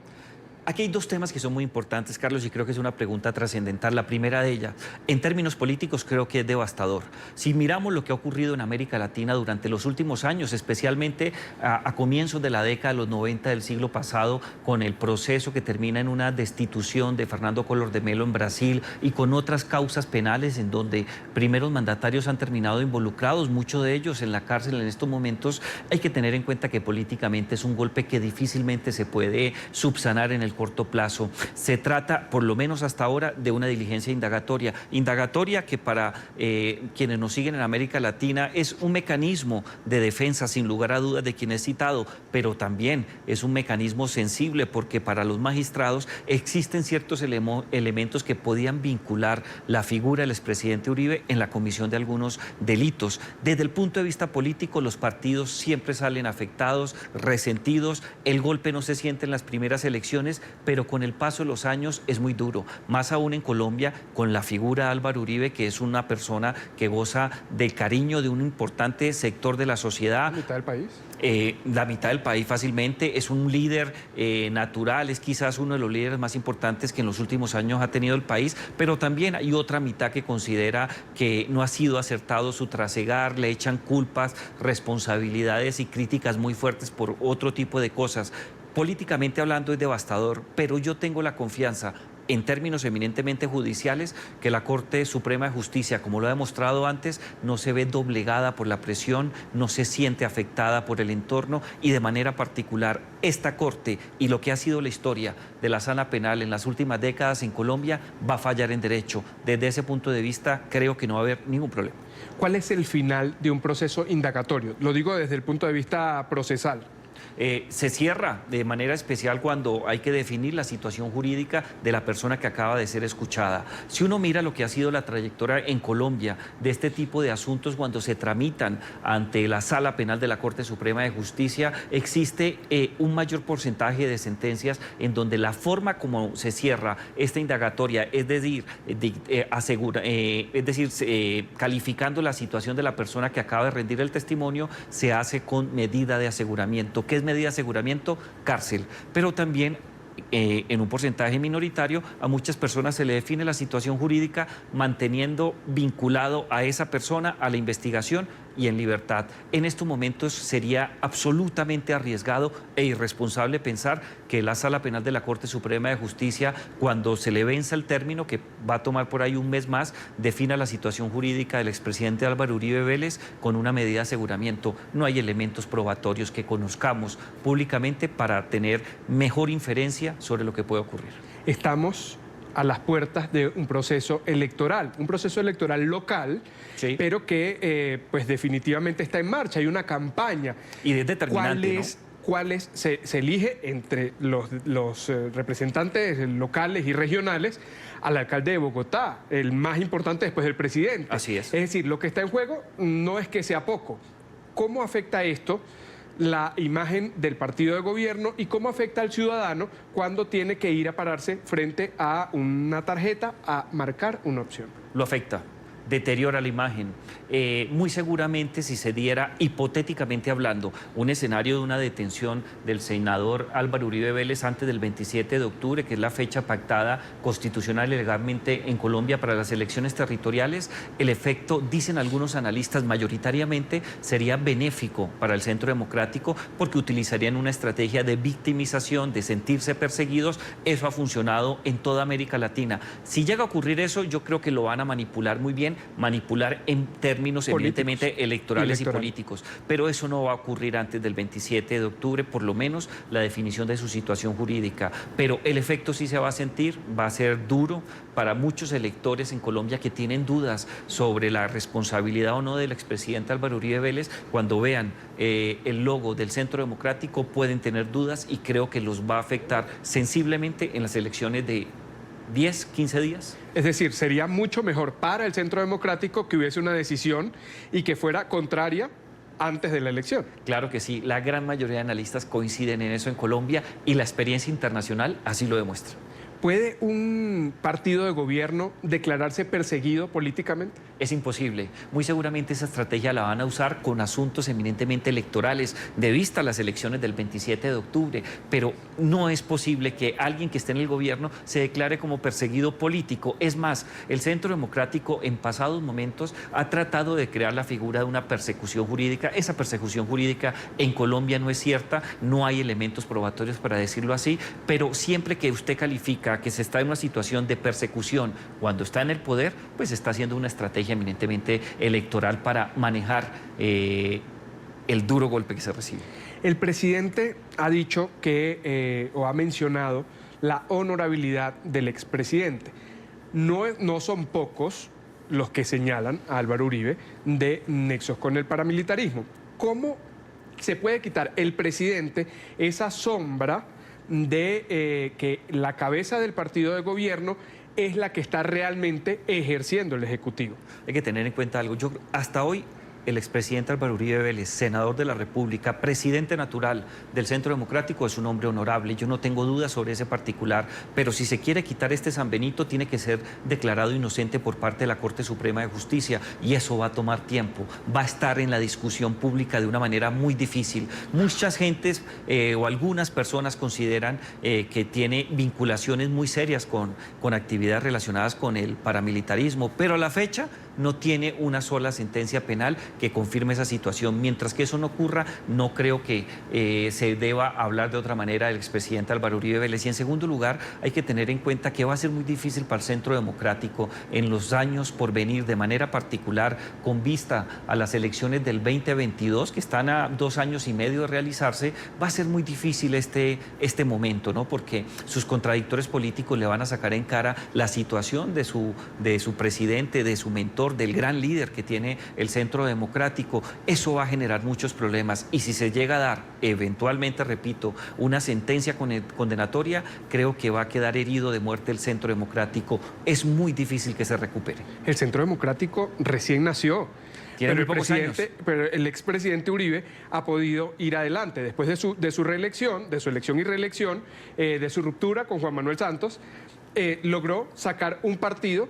Aquí hay 2 temas que son muy importantes, Carlos, y creo que es una pregunta trascendental. La primera de ellas, en términos políticos, creo que es devastador. Si miramos lo que ha ocurrido en América Latina durante los últimos años, especialmente a comienzos de la década de los 90 del siglo pasado, con el proceso que termina en una destitución de Fernando Collor de Mello en Brasil y con otras causas penales en donde primeros mandatarios han terminado involucrados, muchos de ellos en la cárcel en estos momentos, hay que tener en cuenta que políticamente es un golpe que difícilmente se puede subsanar en el corto plazo. Se trata, por lo menos hasta ahora, de una diligencia indagatoria que para quienes nos siguen en América Latina es un mecanismo de defensa, sin lugar a dudas, de quien es citado, pero también es un mecanismo sensible porque para los magistrados existen ciertos elementos que podían vincular la figura del expresidente Uribe en la comisión de algunos delitos. Desde el punto de vista político, los partidos siempre salen afectados, resentidos, el golpe no se siente en las primeras elecciones, pero con el paso de los años es muy duro, más aún en Colombia con la figura de Álvaro Uribe, que es una persona que goza del cariño de un importante sector de la sociedad. ¿La mitad del país? La mitad del país fácilmente, es un líder natural, es quizás uno de los líderes más importantes que en los últimos años ha tenido el país, pero también hay otra mitad que considera que no ha sido acertado su trasegar, le echan culpas, responsabilidades y críticas muy fuertes por otro tipo de cosas. Políticamente hablando es devastador, pero yo tengo la confianza, en términos eminentemente judiciales, que la Corte Suprema de Justicia, como lo ha demostrado antes, no se ve doblegada por la presión, no se siente afectada por el entorno y de manera particular esta Corte y lo que ha sido la historia de la sala penal en las últimas décadas en Colombia va a fallar en derecho. Desde ese punto de vista creo que no va a haber ningún problema. ¿Cuál es el final de un proceso indagatorio? Lo digo desde el punto de vista procesal. Se cierra de manera especial cuando hay que definir la situación jurídica de la persona que acaba de ser escuchada. Si uno mira lo que ha sido la trayectoria en Colombia de este tipo de asuntos cuando se tramitan ante la Sala Penal de la Corte Suprema de Justicia, existe un mayor porcentaje de sentencias en donde la forma como se cierra esta indagatoria, es decir, calificando la situación de la persona que acaba de rendir el testimonio, se hace con medida de aseguramiento. ¿Qué es medida de aseguramiento? Cárcel. Pero también en un porcentaje minoritario a muchas personas se le define la situación jurídica manteniendo vinculado a esa persona a la investigación y en libertad. En estos momentos sería absolutamente arriesgado e irresponsable pensar que la Sala Penal de la Corte Suprema de Justicia, cuando se le venza el término, que va a tomar por ahí un mes más, defina la situación jurídica del expresidente Álvaro Uribe Vélez con una medida de aseguramiento. No hay elementos probatorios que conozcamos públicamente para tener mejor inferencia sobre lo que puede ocurrir. Estamos a las puertas de un proceso electoral local, sí, pero que pues definitivamente está en marcha. Hay una campaña. Y es determinante, ¿Cuáles se elige entre los representantes locales y regionales al alcalde de Bogotá, el más importante después del presidente? Así es. Es decir, lo que está en juego no es que sea poco. ¿Cómo afecta esto la imagen del partido de gobierno y cómo afecta al ciudadano cuando tiene que ir a pararse frente a una tarjeta a marcar una opción? Lo afecta. Deteriora la imagen. Muy seguramente, si se diera, hipotéticamente hablando, un escenario de una detención del senador Álvaro Uribe Vélez antes del 27 de octubre, que es la fecha pactada constitucional y legalmente en Colombia para las elecciones territoriales, el efecto, dicen algunos analistas, mayoritariamente sería benéfico para el Centro Democrático, porque utilizarían una estrategia de victimización, de sentirse perseguidos. Eso ha funcionado en toda América Latina. Si llega a ocurrir eso, yo creo que lo van a manipular muy bien, manipular en términos evidentemente electorales y políticos, pero eso no va a ocurrir antes del 27 de octubre, por lo menos la definición de su situación jurídica, pero el efecto sí se va a sentir, va a ser duro para muchos electores en Colombia que tienen dudas sobre la responsabilidad o no del expresidente Álvaro Uribe Vélez. Cuando vean el logo del Centro Democrático pueden tener dudas y creo que los va a afectar sensiblemente en las elecciones de 10, 15 días. Es decir, sería mucho mejor para el Centro Democrático que hubiese una decisión y que fuera contraria antes de la elección. Claro que sí, la gran mayoría de analistas coinciden en eso en Colombia y la experiencia internacional así lo demuestra. ¿Puede un partido de gobierno declararse perseguido políticamente? Es imposible. Muy seguramente esa estrategia la van a usar con asuntos eminentemente electorales, de vista a las elecciones del 27 de octubre, pero no es posible que alguien que esté en el gobierno se declare como perseguido político. Es más, el Centro Democrático en pasados momentos ha tratado de crear la figura de una persecución jurídica. Esa persecución jurídica en Colombia no es cierta, no hay elementos probatorios para decirlo así, pero siempre que usted califica que se está en una situación de persecución cuando está en el poder, pues está haciendo una estrategia eminentemente electoral para manejar el duro golpe que se recibe. El presidente ha dicho que, o ha mencionado, la honorabilidad del expresidente. No son pocos los que señalan a Álvaro Uribe de nexos con el paramilitarismo. ¿Cómo se puede quitar el presidente esa sombra de que la cabeza del partido de gobierno es la que está realmente ejerciendo el Ejecutivo? Hay que tener en cuenta algo. Hasta hoy, el expresidente Álvaro Uribe Vélez, senador de la República, presidente natural del Centro Democrático, es un hombre honorable. Yo no tengo dudas sobre ese particular, pero si se quiere quitar este San Benito, tiene que ser declarado inocente por parte de la Corte Suprema de Justicia, y eso va a tomar tiempo. Va a estar en la discusión pública de una manera muy difícil. Muchas gentes o algunas personas consideran que tiene vinculaciones muy serias con actividades relacionadas con el paramilitarismo, pero a la fecha no tiene una sola sentencia penal que confirme esa situación. Mientras que eso no ocurra, no creo que se deba hablar de otra manera del expresidente Álvaro Uribe Vélez. Y en segundo lugar, hay que tener en cuenta que va a ser muy difícil para el Centro Democrático en los años por venir, de manera particular con vista a las elecciones del 2022, que están a 2 años y medio de realizarse. Va a ser muy difícil este momento, ¿no? Porque sus contradictores políticos le van a sacar en cara la situación de su presidente, de su mentor, del gran líder que tiene el Centro Democrático. Eso va a generar muchos problemas, y si se llega a dar eventualmente, repito, una sentencia condenatoria, creo que va a quedar herido de muerte el Centro Democrático. Es muy difícil que se recupere. El Centro Democrático recién nació. Pero el expresidente Uribe ha podido ir adelante después de su reelección, de su elección y reelección, de su ruptura con Juan Manuel Santos. Logró sacar un partido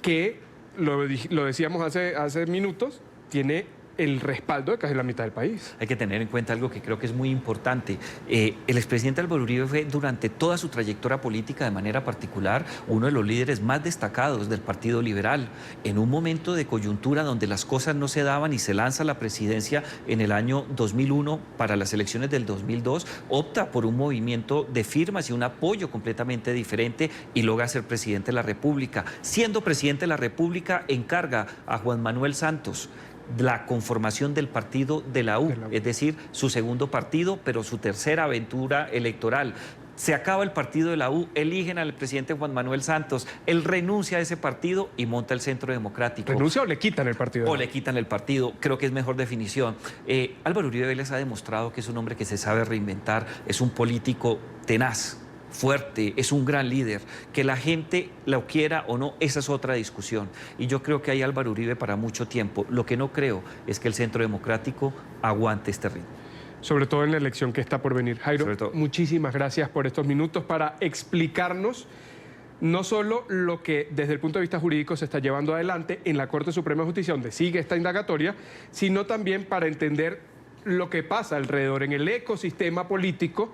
que, lo decíamos hace minutos, tiene el respaldo de casi la mitad del país. Hay que tener en cuenta algo que creo que es muy importante. El expresidente Álvaro Uribe fue durante toda su trayectoria política, de manera particular, uno de los líderes más destacados del Partido Liberal. En un momento de coyuntura donde las cosas no se daban y se lanza la presidencia en el año 2001 para las elecciones del 2002, opta por un movimiento de firmas y un apoyo completamente diferente y logra ser presidente de la República. Siendo presidente de la República, encarga a Juan Manuel Santos la conformación del partido de la U, es decir, su segundo partido, pero su tercera aventura electoral. Se acaba el partido de la U, eligen al presidente Juan Manuel Santos, él renuncia a ese partido y monta el Centro Democrático. ¿Renuncia o le quitan el partido? O le quitan el partido, creo que es mejor definición. Álvaro Uribe Vélez ha demostrado que es un hombre que se sabe reinventar, es un político tenaz, fuerte, es un gran líder. Que la gente lo quiera o no, esa es otra discusión. Y yo creo que hay Álvaro Uribe para mucho tiempo. Lo que no creo es que el Centro Democrático aguante este ritmo. Sobre todo en la elección que está por venir. Jairo, muchísimas gracias por estos minutos para explicarnos no solo lo que desde el punto de vista jurídico se está llevando adelante en la Corte Suprema de Justicia, donde sigue esta indagatoria, sino también para entender lo que pasa alrededor en el ecosistema político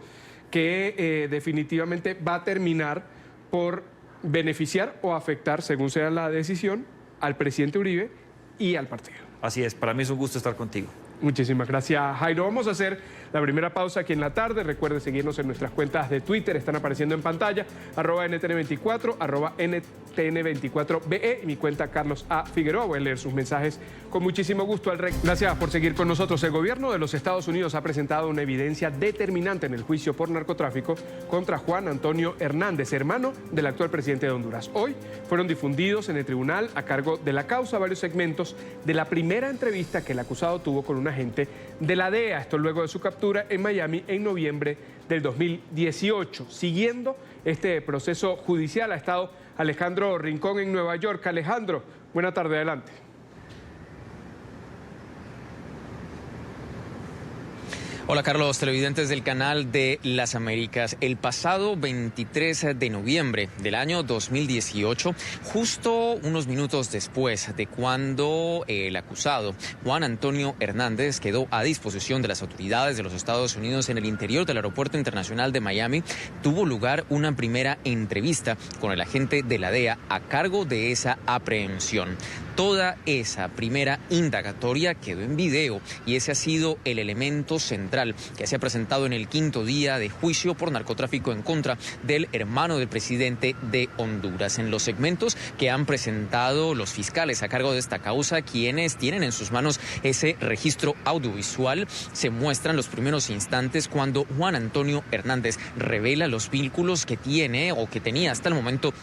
que definitivamente va a terminar por beneficiar o afectar, según sea la decisión, al presidente Uribe y al partido. Así es, para mí es un gusto estar contigo. Muchísimas gracias, Jairo. Vamos a hacer la primera pausa aquí en la tarde. Recuerde seguirnos en nuestras cuentas de Twitter, están apareciendo en pantalla, @NTN24, @NTN24BE, y mi cuenta Carlos A. Figueroa. Voy a leer sus mensajes con muchísimo gusto. Gracias por seguir con nosotros. El gobierno de los Estados Unidos ha presentado una evidencia determinante en el juicio por narcotráfico contra Juan Antonio Hernández, hermano del actual presidente de Honduras. Hoy fueron difundidos en el tribunal a cargo de la causa varios segmentos de la primera entrevista que el acusado tuvo con un agente de la DEA, esto luego de su captura en Miami en noviembre del 2018. Siguiendo este proceso judicial ha estado Alejandro Rincón en Nueva York. Alejandro, buena tarde, adelante. Hola Carlos, televidentes del canal de Las Américas. El pasado 23 de noviembre del año 2018, justo unos minutos después de cuando el acusado Juan Antonio Hernández quedó a disposición de las autoridades de los Estados Unidos en el interior del Aeropuerto Internacional de Miami, tuvo lugar una primera entrevista con el agente de la DEA a cargo de esa aprehensión. Toda esa primera indagatoria quedó en video y ese ha sido el elemento central que se ha presentado en el quinto día de juicio por narcotráfico en contra del hermano del presidente de Honduras. En los segmentos que han presentado los fiscales a cargo de esta causa, quienes tienen en sus manos ese registro audiovisual, se muestran los primeros instantes cuando Juan Antonio Hernández revela los vínculos que tiene o que tenía hasta el momento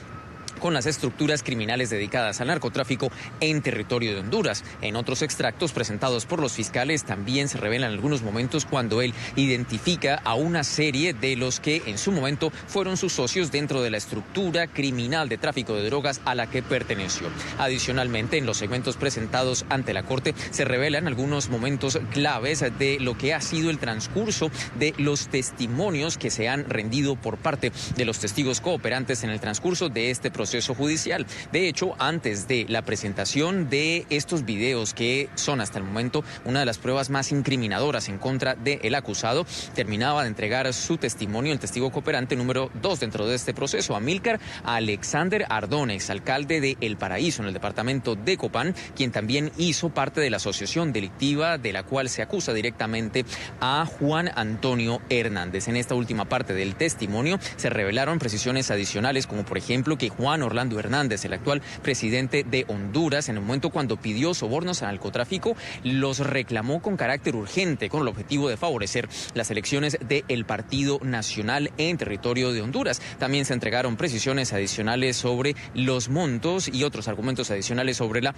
con las estructuras criminales dedicadas al narcotráfico en territorio de Honduras. En otros extractos presentados por los fiscales también se revelan algunos momentos cuando él identifica a una serie de los que en su momento fueron sus socios dentro de la estructura criminal de tráfico de drogas a la que perteneció. Adicionalmente, en los segmentos presentados ante la Corte se revelan algunos momentos claves de lo que ha sido el transcurso de los testimonios que se han rendido por parte de los testigos cooperantes en el transcurso de este proceso judicial. De hecho, antes de la presentación de estos videos, que son hasta el momento una de las pruebas más incriminadoras en contra del acusado, terminaba de entregar su testimonio el testigo cooperante número 2 dentro de este proceso, Amílcar Alexander Ardones, alcalde de El Paraíso en el departamento de Copán, quien también hizo parte de la asociación delictiva de la cual se acusa directamente a Juan Antonio Hernández. En esta última parte del testimonio se revelaron precisiones adicionales, como por ejemplo que Juan Orlando Hernández, el actual presidente de Honduras, en el momento cuando pidió sobornos al narcotráfico, los reclamó con carácter urgente con el objetivo de favorecer las elecciones del Partido Nacional en territorio de Honduras. También se entregaron precisiones adicionales sobre los montos y otros argumentos adicionales sobre la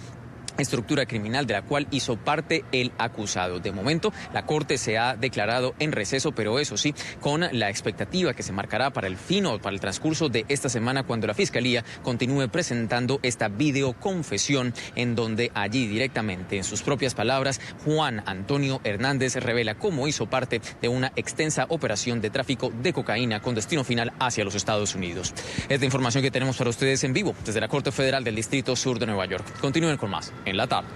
estructura criminal de la cual hizo parte el acusado. De momento, la Corte se ha declarado en receso, pero eso sí, con la expectativa que se marcará para el fin o para el transcurso de esta semana, cuando la Fiscalía continúe presentando esta videoconfesión, en donde allí directamente, en sus propias palabras, Juan Antonio Hernández revela cómo hizo parte de una extensa operación de tráfico de cocaína con destino final hacia los Estados Unidos. Es la información que tenemos para ustedes en vivo desde la Corte Federal del Distrito Sur de Nueva York. Continúen con más en la tarde.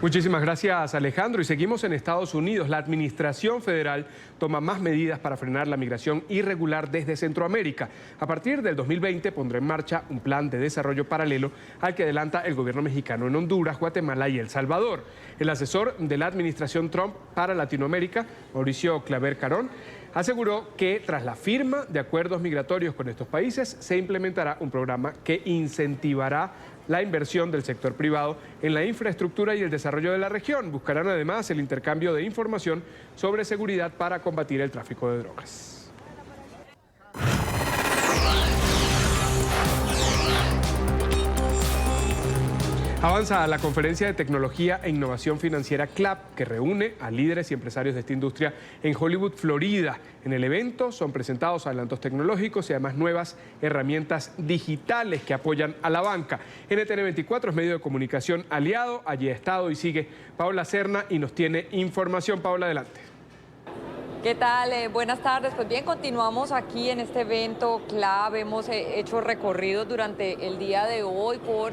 Muchísimas gracias, Alejandro. Y seguimos en Estados Unidos. La Administración Federal toma más medidas para frenar la migración irregular desde Centroamérica. A partir del 2020 pondrá en marcha un plan de desarrollo paralelo al que adelanta el gobierno mexicano en Honduras, Guatemala y El Salvador. El asesor de la Administración Trump para Latinoamérica, Mauricio Claver Carón, aseguró que tras la firma de acuerdos migratorios con estos países se implementará un programa que incentivará la inversión del sector privado en la infraestructura y el desarrollo de la región. Buscarán además el intercambio de información sobre seguridad para combatir el tráfico de drogas. Avanza la conferencia de tecnología e innovación financiera CLAP, que reúne a líderes y empresarios de esta industria en Hollywood, Florida. En el evento son presentados adelantos tecnológicos y además nuevas herramientas digitales que apoyan a la banca. NTN 24 es medio de comunicación aliado, allí ha estado y sigue Paola Serna y nos tiene información. Paola, adelante. ¿Qué tal? Buenas tardes. Pues bien, continuamos aquí en este evento CLAP. Hemos hecho recorridos durante el día de hoy por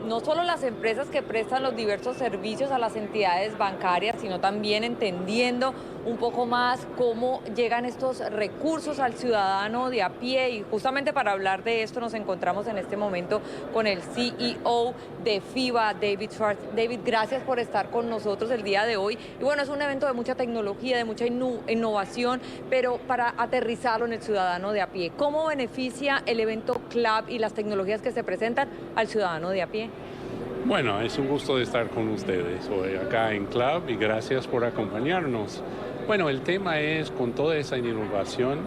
no solo las empresas que prestan los diversos servicios a las entidades bancarias, sino también entendiendo un poco más cómo llegan estos recursos al ciudadano de a pie. Y justamente para hablar de esto nos encontramos en este momento con el CEO de FIBA, David Schwartz. David, gracias por estar con nosotros el día de hoy. Y bueno, es un evento de mucha tecnología, de mucha innovación, pero para aterrizarlo en el ciudadano de a pie. ¿Cómo beneficia el evento CLAP y las tecnologías que se presentan al ciudadano de a pie? Bueno, es un gusto de estar con ustedes hoy acá en CLAP y gracias por acompañarnos. Bueno, el tema es, con toda esa innovación,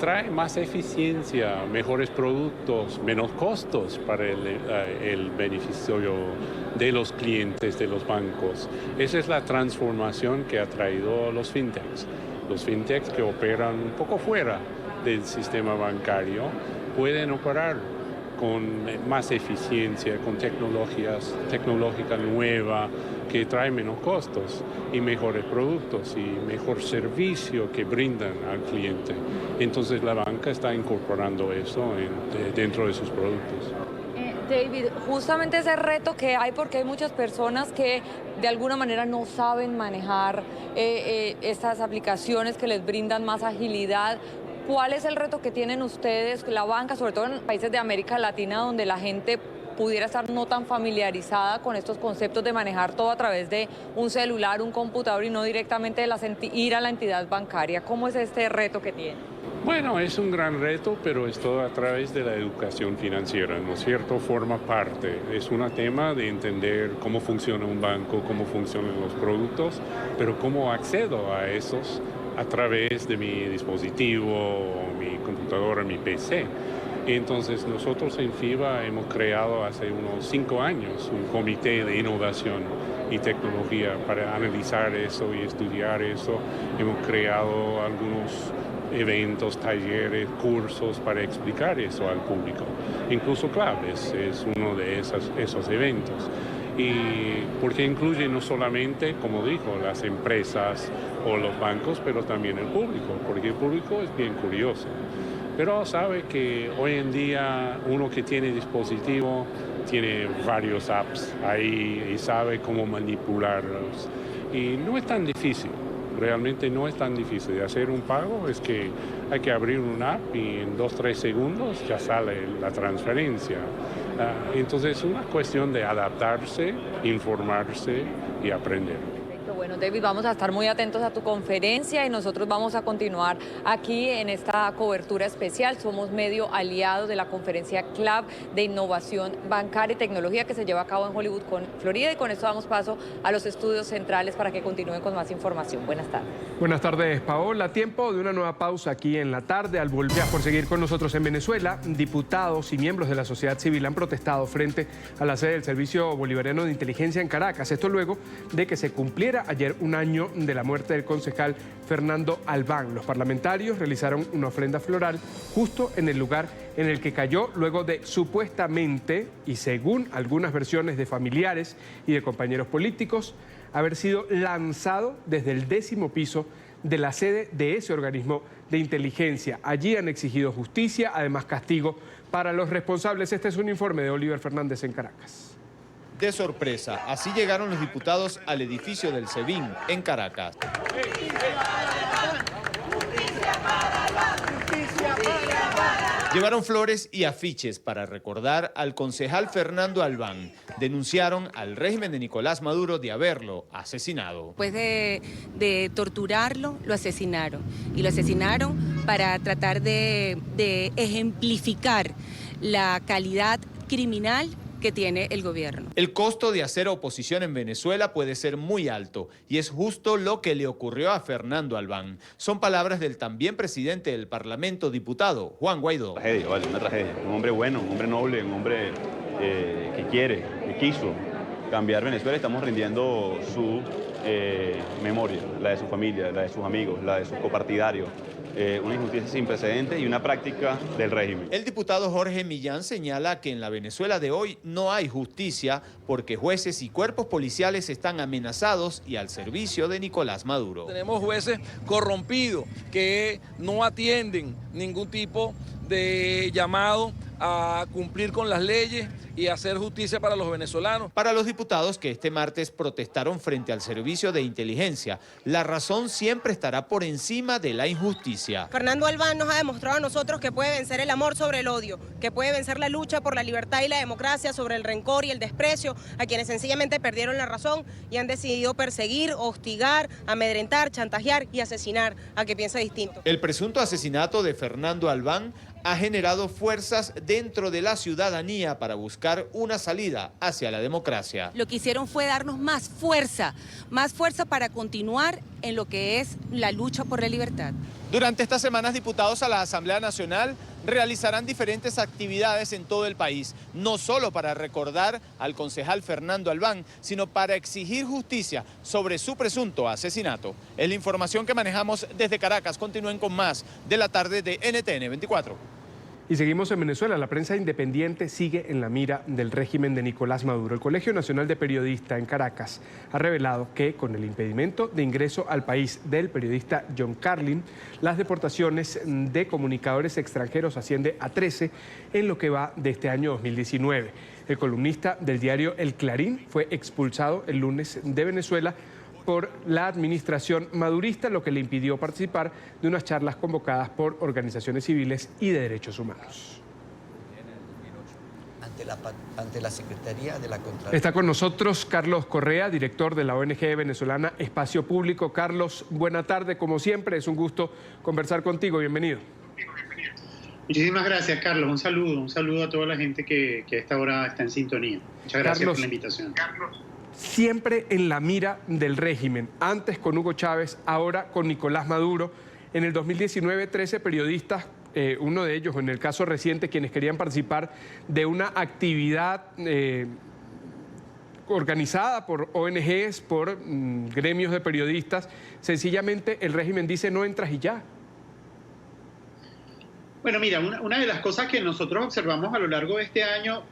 trae más eficiencia, mejores productos, menos costos para el beneficio de los clientes de los bancos. Esa es la transformación que ha traído los fintechs. Los fintechs que operan un poco fuera del sistema bancario pueden operar con más eficiencia, con tecnología nueva que trae menos costos y mejores productos y mejor servicio que brindan al cliente. Entonces la banca está incorporando eso dentro de sus productos. David, justamente ese reto que hay, porque hay muchas personas que de alguna manera no saben manejar estas aplicaciones que les brindan más agilidad. ¿Cuál es el reto que tienen ustedes, la banca, sobre todo en países de América Latina, donde la gente pudiera estar no tan familiarizada con estos conceptos de manejar todo a través de un celular, un computador y no directamente ir a la entidad bancaria? ¿Cómo es este reto que tienen? Bueno, es un gran reto, pero es todo a través de la educación financiera, ¿no es cierto? Forma parte. Es un tema de entender cómo funciona un banco, cómo funcionan los productos, pero cómo accedo a esos a través de mi dispositivo, mi computadora, mi PC. Entonces nosotros en FIBA hemos creado hace unos 5 años un comité de innovación y tecnología para analizar eso y estudiar eso. Hemos creado algunos eventos, talleres, cursos para explicar eso al público. Incluso CLAP es uno de esos eventos. Y porque incluye no solamente, como dijo, las empresas o los bancos, pero también el público, porque el público es bien curioso. Pero sabe que hoy en día uno que tiene dispositivo tiene varios apps ahí y sabe cómo manipularlos. Y no es tan difícil. Realmente no es tan difícil de hacer un pago, es que hay que abrir una app y en 2-3 segundos ya sale la transferencia. Entonces es una cuestión de adaptarse, informarse y aprender. Bueno, David, vamos a estar muy atentos a tu conferencia y nosotros vamos a continuar aquí en esta cobertura especial. Somos medio aliados de la conferencia CLAP de innovación bancaria y tecnología que se lleva a cabo en Hollywood, Florida, y con esto damos paso a los estudios centrales para que continúen con más información. Buenas tardes. Buenas tardes, Paola. Tiempo de una nueva pausa aquí en la tarde. Al volver por seguir con nosotros en Venezuela, diputados y miembros de la sociedad civil han protestado frente a la sede del Servicio Bolivariano de Inteligencia en Caracas. Esto luego de que se cumpliera ayer un año de la muerte del concejal Fernando Albán. Los parlamentarios realizaron una ofrenda floral justo en el lugar en el que cayó luego de supuestamente, y según algunas versiones de familiares y de compañeros políticos, haber sido lanzado desde el 10º piso de la sede de ese organismo de inteligencia. Allí han exigido justicia, además castigo para los responsables. Este es un informe de Oliver Fernández en Caracas. de sorpresa. Así llegaron los diputados al edificio del SEBIN en Caracas. Llevaron flores y afiches para recordar al concejal Fernando Albán. Denunciaron al régimen de Nicolás Maduro de haberlo asesinado. Después de torturarlo, lo asesinaron. Y lo asesinaron para tratar de ejemplificar la calidad criminal que tiene el gobierno. El costo de hacer oposición en Venezuela puede ser muy alto y es justo lo que le ocurrió a Fernando Albán. Son palabras del también presidente del Parlamento, diputado Juan Guaidó. Tragedia, vale, una tragedia. Un hombre bueno, un hombre noble, un hombre que quiere, que quiso cambiar Venezuela. Estamos rindiendo su memoria, la de su familia, la de sus amigos, la de sus copartidarios. Una injusticia sin precedentes y una práctica del régimen. El diputado Jorge Millán señala que en la Venezuela de hoy no hay justicia porque jueces y cuerpos policiales están amenazados y al servicio de Nicolás Maduro. Tenemos jueces corrompidos que no atienden ningún tipo de llamado a cumplir con las leyes y hacer justicia para los venezolanos. Para los diputados que este martes protestaron frente al servicio de inteligencia, la razón siempre estará por encima de la injusticia. Fernando Albán nos ha demostrado a nosotros que puede vencer el amor sobre el odio, que puede vencer la lucha por la libertad y la democracia sobre el rencor y el desprecio a quienes sencillamente perdieron la razón y han decidido perseguir, hostigar, amedrentar, chantajear y asesinar a quien piensa distinto. El presunto asesinato de Fernando Albán ha generado fuerzas dentro de la ciudadanía para buscar una salida hacia la democracia. Lo que hicieron fue darnos más fuerza para continuar en lo que es la lucha por la libertad. Durante estas semanas, diputados a la Asamblea Nacional realizarán diferentes actividades en todo el país, no solo para recordar al concejal Fernando Albán, sino para exigir justicia sobre su presunto asesinato. Es la información que manejamos desde Caracas. Continúen con más de la tarde de NTN 24. Y seguimos en Venezuela. La prensa independiente sigue en la mira del régimen de Nicolás Maduro. El Colegio Nacional de Periodistas en Caracas ha revelado que con el impedimento de ingreso al país del periodista John Carlin, las deportaciones de comunicadores extranjeros asciende a 13 en lo que va de este año 2019. El columnista del diario El Clarín fue expulsado el lunes de Venezuela por la administración madurista, lo que le impidió participar de unas charlas convocadas por organizaciones civiles y de derechos humanos. Ante la Secretaría de la Contraloría. Está con nosotros Carlos Correa, director de la ONG venezolana Espacio Público. Carlos, buena tarde, como siempre, es un gusto conversar contigo, bienvenido. Muchísimas gracias, Carlos, un saludo a toda la gente que a esta hora está en sintonía. Muchas gracias por la invitación. Siempre en la mira del régimen, antes con Hugo Chávez, ahora con Nicolás Maduro. En el 2019, 13 periodistas, uno de ellos en el caso reciente, quienes querían participar de una actividad organizada por ONGs, por gremios de periodistas, sencillamente el régimen dice no entras y ya. Bueno, mira, una de las cosas que nosotros observamos a lo largo de este año,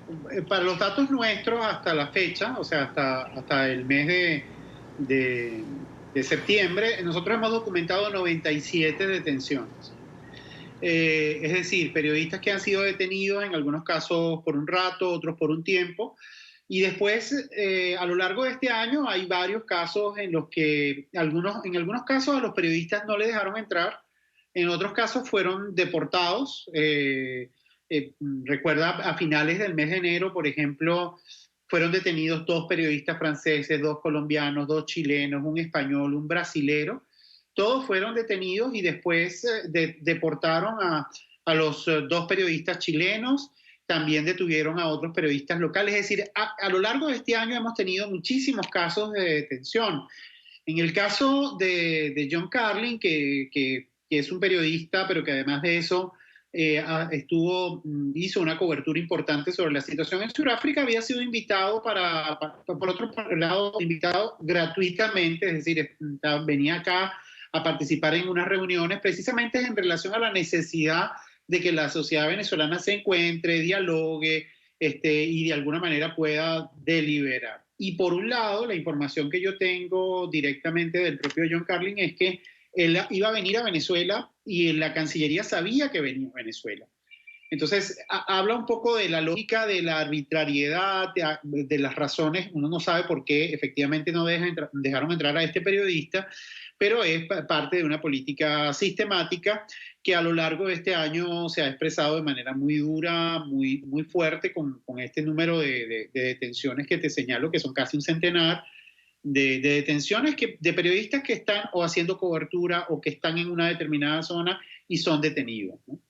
para los datos nuestros hasta la fecha, o sea, hasta el mes de septiembre, nosotros hemos documentado 97 detenciones. Es decir, periodistas que han sido detenidos, en algunos casos por un rato, otros por un tiempo. Y después, a lo largo de este año, hay varios casos en los que, en algunos casos, a los periodistas no les dejaron entrar. En otros casos fueron deportados. Recuerda, a finales del mes de enero, por ejemplo, fueron detenidos 2 periodistas franceses, 2 colombianos, 2 chilenos, un español, un brasilero. Todos fueron detenidos y después deportaron a los 2 periodistas chilenos. También detuvieron a otros periodistas locales. Es decir, a lo largo de este año hemos tenido muchísimos casos de detención. En el caso de John Carlin, que es un periodista, pero que además de eso hizo una cobertura importante sobre la situación en Sudáfrica, había sido invitado por otro lado, invitado gratuitamente, es decir, venía acá a participar en unas reuniones precisamente en relación a la necesidad de que la sociedad venezolana se encuentre, dialogue y de alguna manera pueda deliberar. Y por un lado, la información que yo tengo directamente del propio John Carlin es que él iba a venir a Venezuela y la Cancillería sabía que venía a Venezuela. Entonces, habla un poco de la lógica de la arbitrariedad, de las razones. Uno no sabe por qué efectivamente no dejaron entrar a este periodista, pero es parte de una política sistemática que a lo largo de este año se ha expresado de manera muy dura, muy fuerte, con este número de detenciones que te señalo, que son casi un centenar, de detenciones de periodistas que están o haciendo cobertura o que están en una determinada zona y son detenidos, ¿no?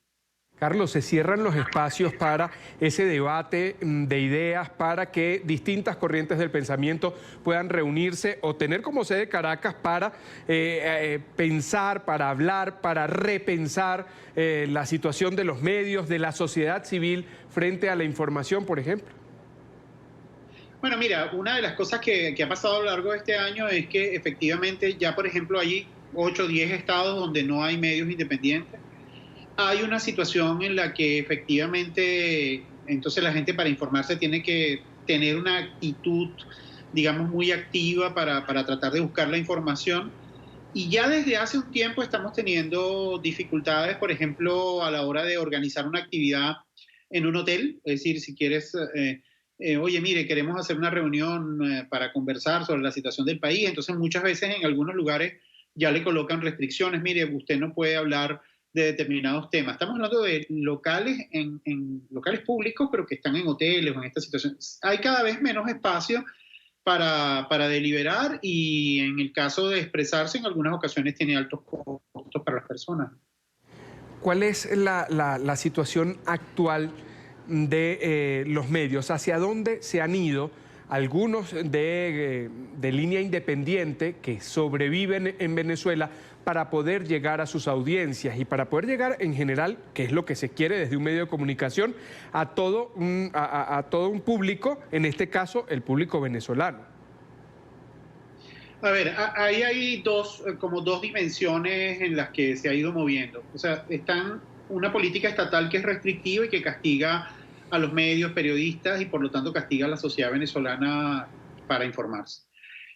Carlos, se cierran los espacios para ese debate de ideas, para que distintas corrientes del pensamiento puedan reunirse o tener como sede Caracas para pensar, para hablar, para repensar la situación de los medios, de la sociedad civil frente a la información, por ejemplo. Bueno, mira, una de las cosas que ha pasado a lo largo de este año es que efectivamente ya, por ejemplo, hay 8 o 10 estados donde no hay medios independientes. Hay una situación en la que efectivamente, entonces la gente para informarse tiene que tener una actitud, digamos, muy activa para tratar de buscar la información. Y ya desde hace un tiempo estamos teniendo dificultades, por ejemplo, a la hora de organizar una actividad en un hotel. Es decir, si quieres, oye, mire, queremos hacer una reunión para conversar sobre la situación del país. Entonces muchas veces en algunos lugares ya le colocan restricciones. Mire, usted no puede hablar de determinados temas. Estamos hablando de locales, en locales públicos, pero que están en hoteles o en esta situación. Hay cada vez menos espacio para deliberar y en el caso de expresarse en algunas ocasiones tiene altos costos para las personas. ¿Cuál es la situación actual de los medios? ¿Hacia dónde se han ido algunos de línea independiente que sobreviven en Venezuela para poder llegar a sus audiencias y para poder llegar en general, que es lo que se quiere desde un medio de comunicación, a todo un público, en este caso el público venezolano? A ver, ahí hay como dos dimensiones en las que se ha ido moviendo. O sea, están una política estatal que es restrictiva y que castiga a los medios, periodistas y por lo tanto castiga a la sociedad venezolana para informarse.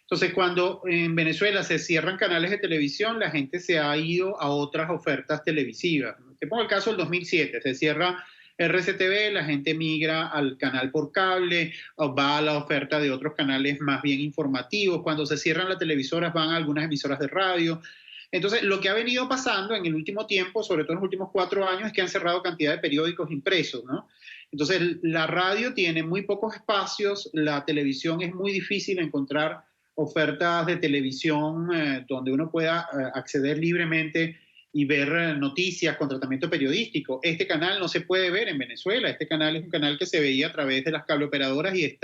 Entonces, cuando en Venezuela se cierran canales de televisión, la gente se ha ido a otras ofertas televisivas. Te pongo el caso del 2007, se cierra RCTV, la gente migra al canal por cable, o va a la oferta de otros canales más bien informativos. Cuando se cierran las televisoras, van a algunas emisoras de radio. Entonces, lo que ha venido pasando en el último tiempo, sobre todo en los últimos 4 años, es que han cerrado cantidad de periódicos impresos, ¿no? Entonces, la radio tiene muy pocos espacios, la televisión es muy difícil encontrar ofertas de televisión donde uno pueda acceder libremente y ver noticias con tratamiento periodístico. Este canal no se puede ver en Venezuela, este canal es un canal que se veía a través de las cableoperadoras y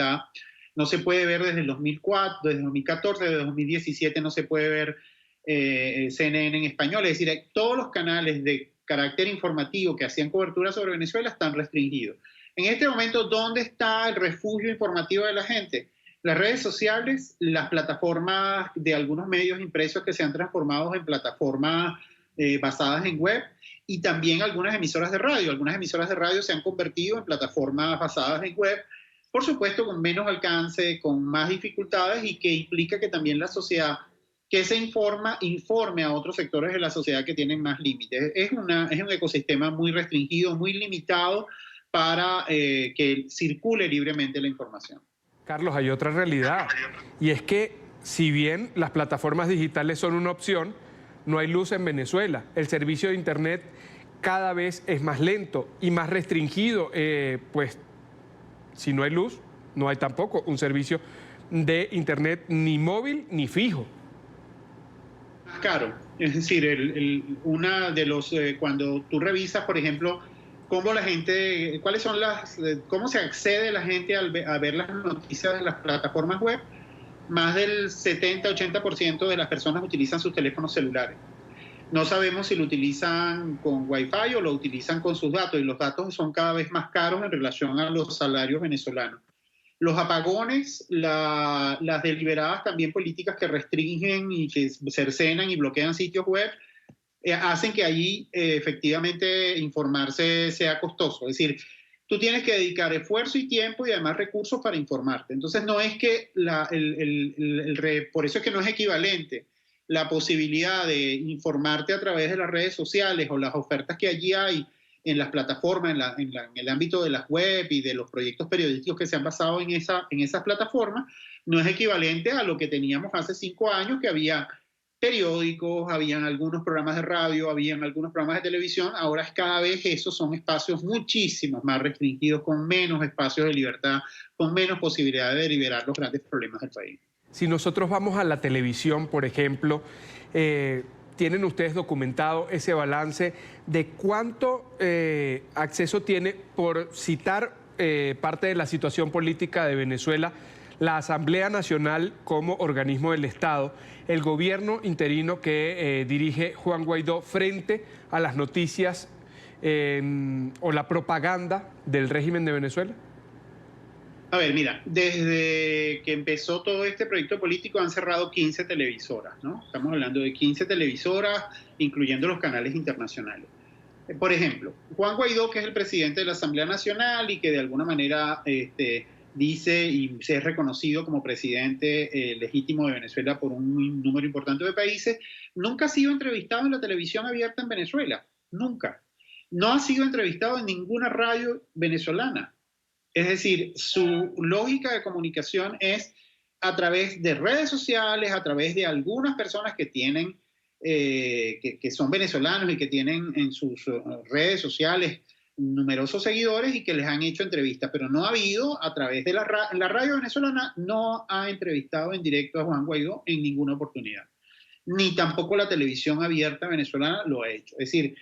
no se puede ver desde el 2004, desde el 2014, desde el 2017 no se puede ver CNN en español, es decir, todos los canales de carácter informativo que hacían cobertura sobre Venezuela están restringidos. En este momento, ¿dónde está el refugio informativo de la gente? Las redes sociales, las plataformas de algunos medios impresos que se han transformado en plataformas basadas en web y también algunas emisoras de radio. Algunas emisoras de radio se han convertido en plataformas basadas en web, por supuesto con menos alcance, con más dificultades y que implica que también la sociedad que se informe a otros sectores de la sociedad que tienen más límites. Es un ecosistema muy restringido, muy limitado para que circule libremente la información. Carlos, hay otra realidad, y es que si bien las plataformas digitales son una opción, no hay luz en Venezuela. El servicio de Internet cada vez es más lento y más restringido, pues si no hay luz, no hay tampoco un servicio de Internet ni móvil ni fijo. Más caro, es decir, cuando tú revisas, por ejemplo, cómo la gente, cómo se accede la gente a ver las noticias de las plataformas web, más del 70-80% de las personas utilizan sus teléfonos celulares. No sabemos si lo utilizan con Wi-Fi o lo utilizan con sus datos, y los datos son cada vez más caros en relación a los salarios venezolanos. Los apagones, las deliberadas también políticas que restringen y que cercenan y bloquean sitios web, hacen que allí efectivamente informarse sea costoso. Es decir, tú tienes que dedicar esfuerzo y tiempo y además recursos para informarte. Entonces no es que, por eso es que no es equivalente la posibilidad de informarte a través de las redes sociales o las ofertas que allí hay en las plataformas, en el ámbito de las web y de los proyectos periodísticos que se han basado en esas plataformas, no es equivalente a lo que teníamos hace 5 años, que había periódicos, habían algunos programas de radio, habían algunos programas de televisión. Ahora cada vez esos son espacios muchísimo más restringidos, con menos espacios de libertad, con menos posibilidad de deliberar los grandes problemas del país. Si nosotros vamos a la televisión, por ejemplo, ¿tienen ustedes documentado ese balance de cuánto acceso tiene, por citar parte de la situación política de Venezuela, la Asamblea Nacional como organismo del Estado, el gobierno interino que dirige Juan Guaidó, frente a las noticias o la propaganda del régimen de Venezuela? A ver, mira, desde que empezó todo este proyecto político han cerrado 15 televisoras, ¿no? Estamos hablando de 15 televisoras, incluyendo los canales internacionales. Por ejemplo, Juan Guaidó, que es el presidente de la Asamblea Nacional y que de alguna manera dice y se es reconocido como presidente legítimo de Venezuela por un número importante de países, nunca ha sido entrevistado en la televisión abierta en Venezuela, nunca. No ha sido entrevistado en ninguna radio venezolana. Es decir, su lógica de comunicación es a través de redes sociales, a través de algunas personas que tienen, que son venezolanos y que tienen en sus redes sociales numerosos seguidores y que les han hecho entrevistas, pero no ha habido a través de la radio venezolana, no ha entrevistado en directo a Juan Guaidó en ninguna oportunidad. Ni tampoco la televisión abierta venezolana lo ha hecho. Es decir,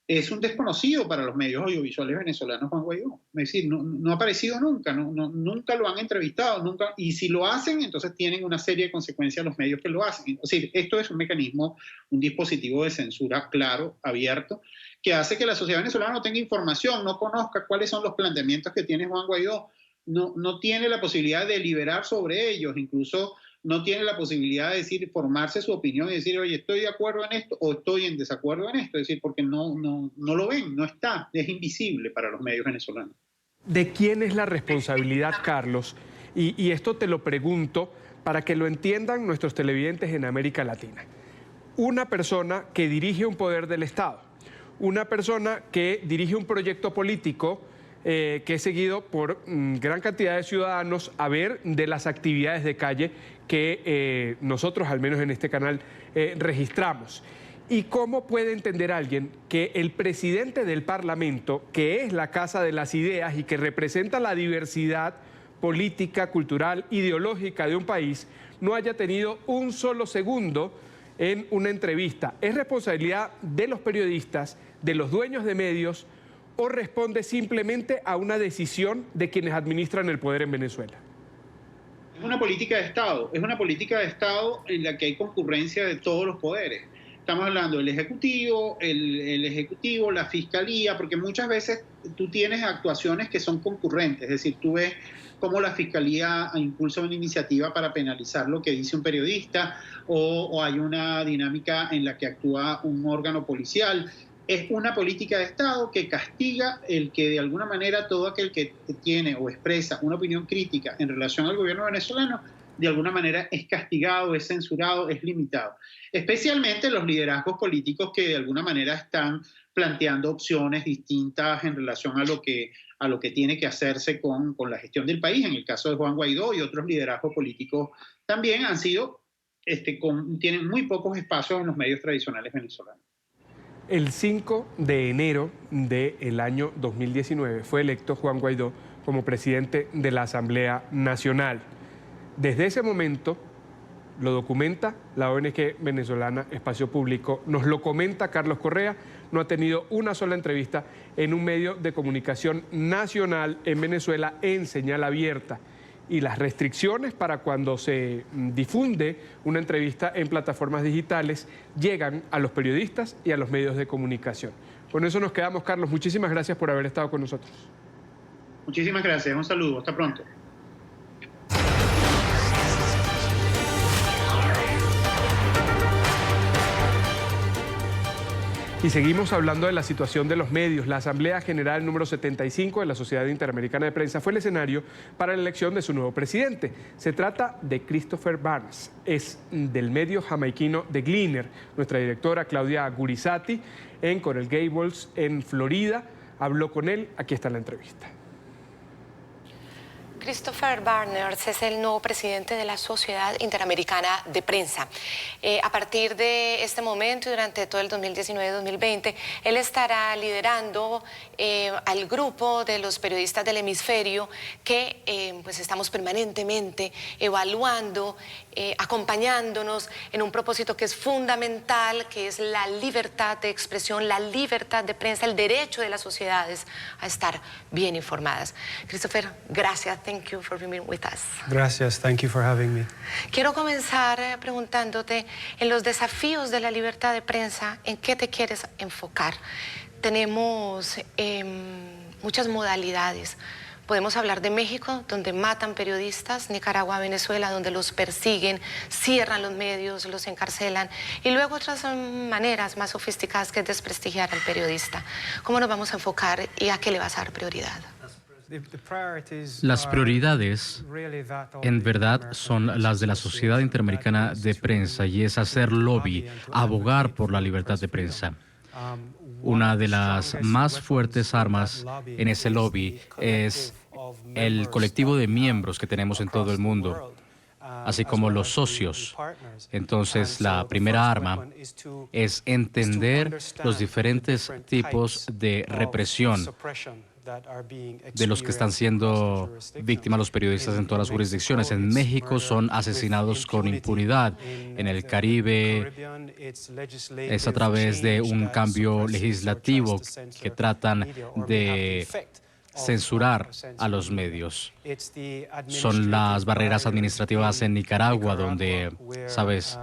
es un desconocido para los medios audiovisuales venezolanos Juan Guaidó. Es decir, no ha aparecido nunca, nunca lo han entrevistado, nunca, y si lo hacen, entonces tienen una serie de consecuencias los medios que lo hacen. Es decir, esto es un mecanismo, un dispositivo de censura claro, abierto, que hace que la sociedad venezolana no tenga información, no conozca cuáles son los planteamientos que tiene Juan Guaidó, no tiene la posibilidad de deliberar sobre ellos, incluso no tiene la posibilidad de decir, formarse su opinión y decir, oye, estoy de acuerdo en esto o estoy en desacuerdo en esto. Es decir, porque no lo ven, no está, es invisible para los medios venezolanos. ¿De quién es la responsabilidad, Carlos? Y esto te lo pregunto para que lo entiendan nuestros televidentes en América Latina. Una persona que dirige un poder del Estado, una persona que dirige un proyecto político que es seguido por gran cantidad de ciudadanos a ver de las actividades de calle que nosotros, al menos en este canal, registramos. ¿Y cómo puede entender alguien que el presidente del Parlamento, que es la casa de las ideas y que representa la diversidad política, cultural, ideológica de un país, no haya tenido un solo segundo en una entrevista? ¿Es responsabilidad de los periodistas, de los dueños de medios, o responde simplemente a una decisión de quienes administran el poder en Venezuela? Es una política de Estado, es una política de Estado en la que hay concurrencia de todos los poderes. Estamos hablando del Ejecutivo, el Ejecutivo, la Fiscalía, porque muchas veces tú tienes actuaciones que son concurrentes, es decir, tú ves cómo la Fiscalía impulsa una iniciativa para penalizar lo que dice un periodista, o hay una dinámica en la que actúa un órgano policial. Es una política de Estado que castiga el que de alguna manera todo aquel que tiene o expresa una opinión crítica en relación al gobierno venezolano, de alguna manera es castigado, es censurado, es limitado. Especialmente los liderazgos políticos que de alguna manera están planteando opciones distintas en relación a lo que tiene que hacerse con la gestión del país. En el caso de Juan Guaidó y otros liderazgos políticos también han sido, tienen muy pocos espacios en los medios tradicionales venezolanos. El 5 de enero del año 2019 fue electo Juan Guaidó como presidente de la Asamblea Nacional. Desde ese momento lo documenta la ONG venezolana Espacio Público, nos lo comenta Carlos Correa, no ha tenido una sola entrevista en un medio de comunicación nacional en Venezuela en señal abierta. Y las restricciones para cuando se difunde una entrevista en plataformas digitales llegan a los periodistas y a los medios de comunicación. Con eso nos quedamos, Carlos. Muchísimas gracias por haber estado con nosotros. Muchísimas gracias. Un saludo. Hasta pronto. Y seguimos hablando de la situación de los medios. La Asamblea General número 75 de la Sociedad Interamericana de Prensa fue el escenario para la elección de su nuevo presidente. Se trata de Christopher Barnes, es del medio jamaiquino The Gleaner. Nuestra directora Claudia Gurizati en Coral Gables, en Florida, habló con él. Aquí está la entrevista. Christopher Barners es el nuevo presidente de la Sociedad Interamericana de Prensa. A partir de este momento y durante todo el 2019-2020, él estará liderando al grupo de los periodistas del hemisferio que pues estamos permanentemente evaluando, acompañándonos en un propósito que es fundamental, que es la libertad de expresión, la libertad de prensa, el derecho de las sociedades a estar bien informadas. Christopher, gracias. Thank you for being with us. Gracias, thank you for having me. Quiero comenzar preguntándote, en los desafíos de la libertad de prensa, ¿en qué te quieres enfocar? Tenemos muchas modalidades. Podemos hablar de México, donde matan periodistas, Nicaragua, Venezuela, donde los persiguen, cierran los medios, los encarcelan, y luego otras maneras más sofisticadas que es desprestigiar al periodista. ¿Cómo nos vamos a enfocar y a qué le vas a dar prioridad? Las prioridades, en verdad, son las de la Sociedad Interamericana de Prensa, y es hacer lobby, abogar por la libertad de prensa. Una de las más fuertes armas en ese lobby es el colectivo de miembros que tenemos en todo el mundo, así como los socios. Entonces, la primera arma es entender los diferentes tipos de represión de los que están siendo víctimas los periodistas en todas las jurisdicciones. En México son asesinados con impunidad. En el Caribe es a través de un cambio legislativo que tratan de censurar a los medios. Son las barreras administrativas en Nicaragua, donde, ¿sabes?,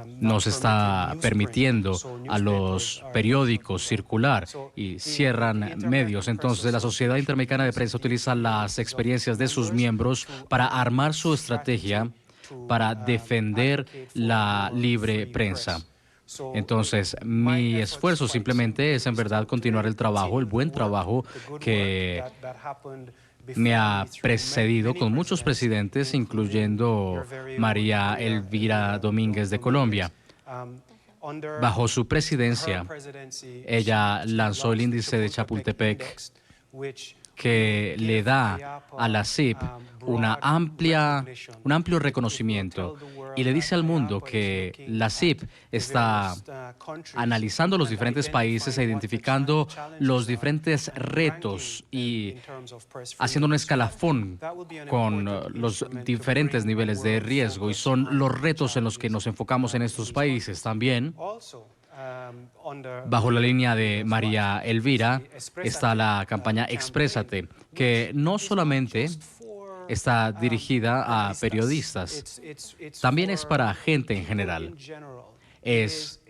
no se está permitiendo a los periódicos circular y cierran medios. Entonces, la Sociedad Interamericana de Prensa utiliza las experiencias de sus miembros para armar su estrategia para defender la libre prensa. Entonces, mi esfuerzo simplemente es en verdad continuar el trabajo, el buen trabajo que me ha precedido con muchos presidentes, incluyendo María Elvira Domínguez de Colombia. Bajo su presidencia, ella lanzó el índice de Chapultepec, que le da a la CIP un amplio reconocimiento, y le dice al mundo que la CIP está analizando los diferentes países e identificando los diferentes retos y haciendo un escalafón con los diferentes niveles de riesgo, y son los retos en los que nos enfocamos en estos países. También, bajo la línea de María Elvira, está la campaña Exprésate, que no solamente está dirigida a periodistas, también es para gente en general. Es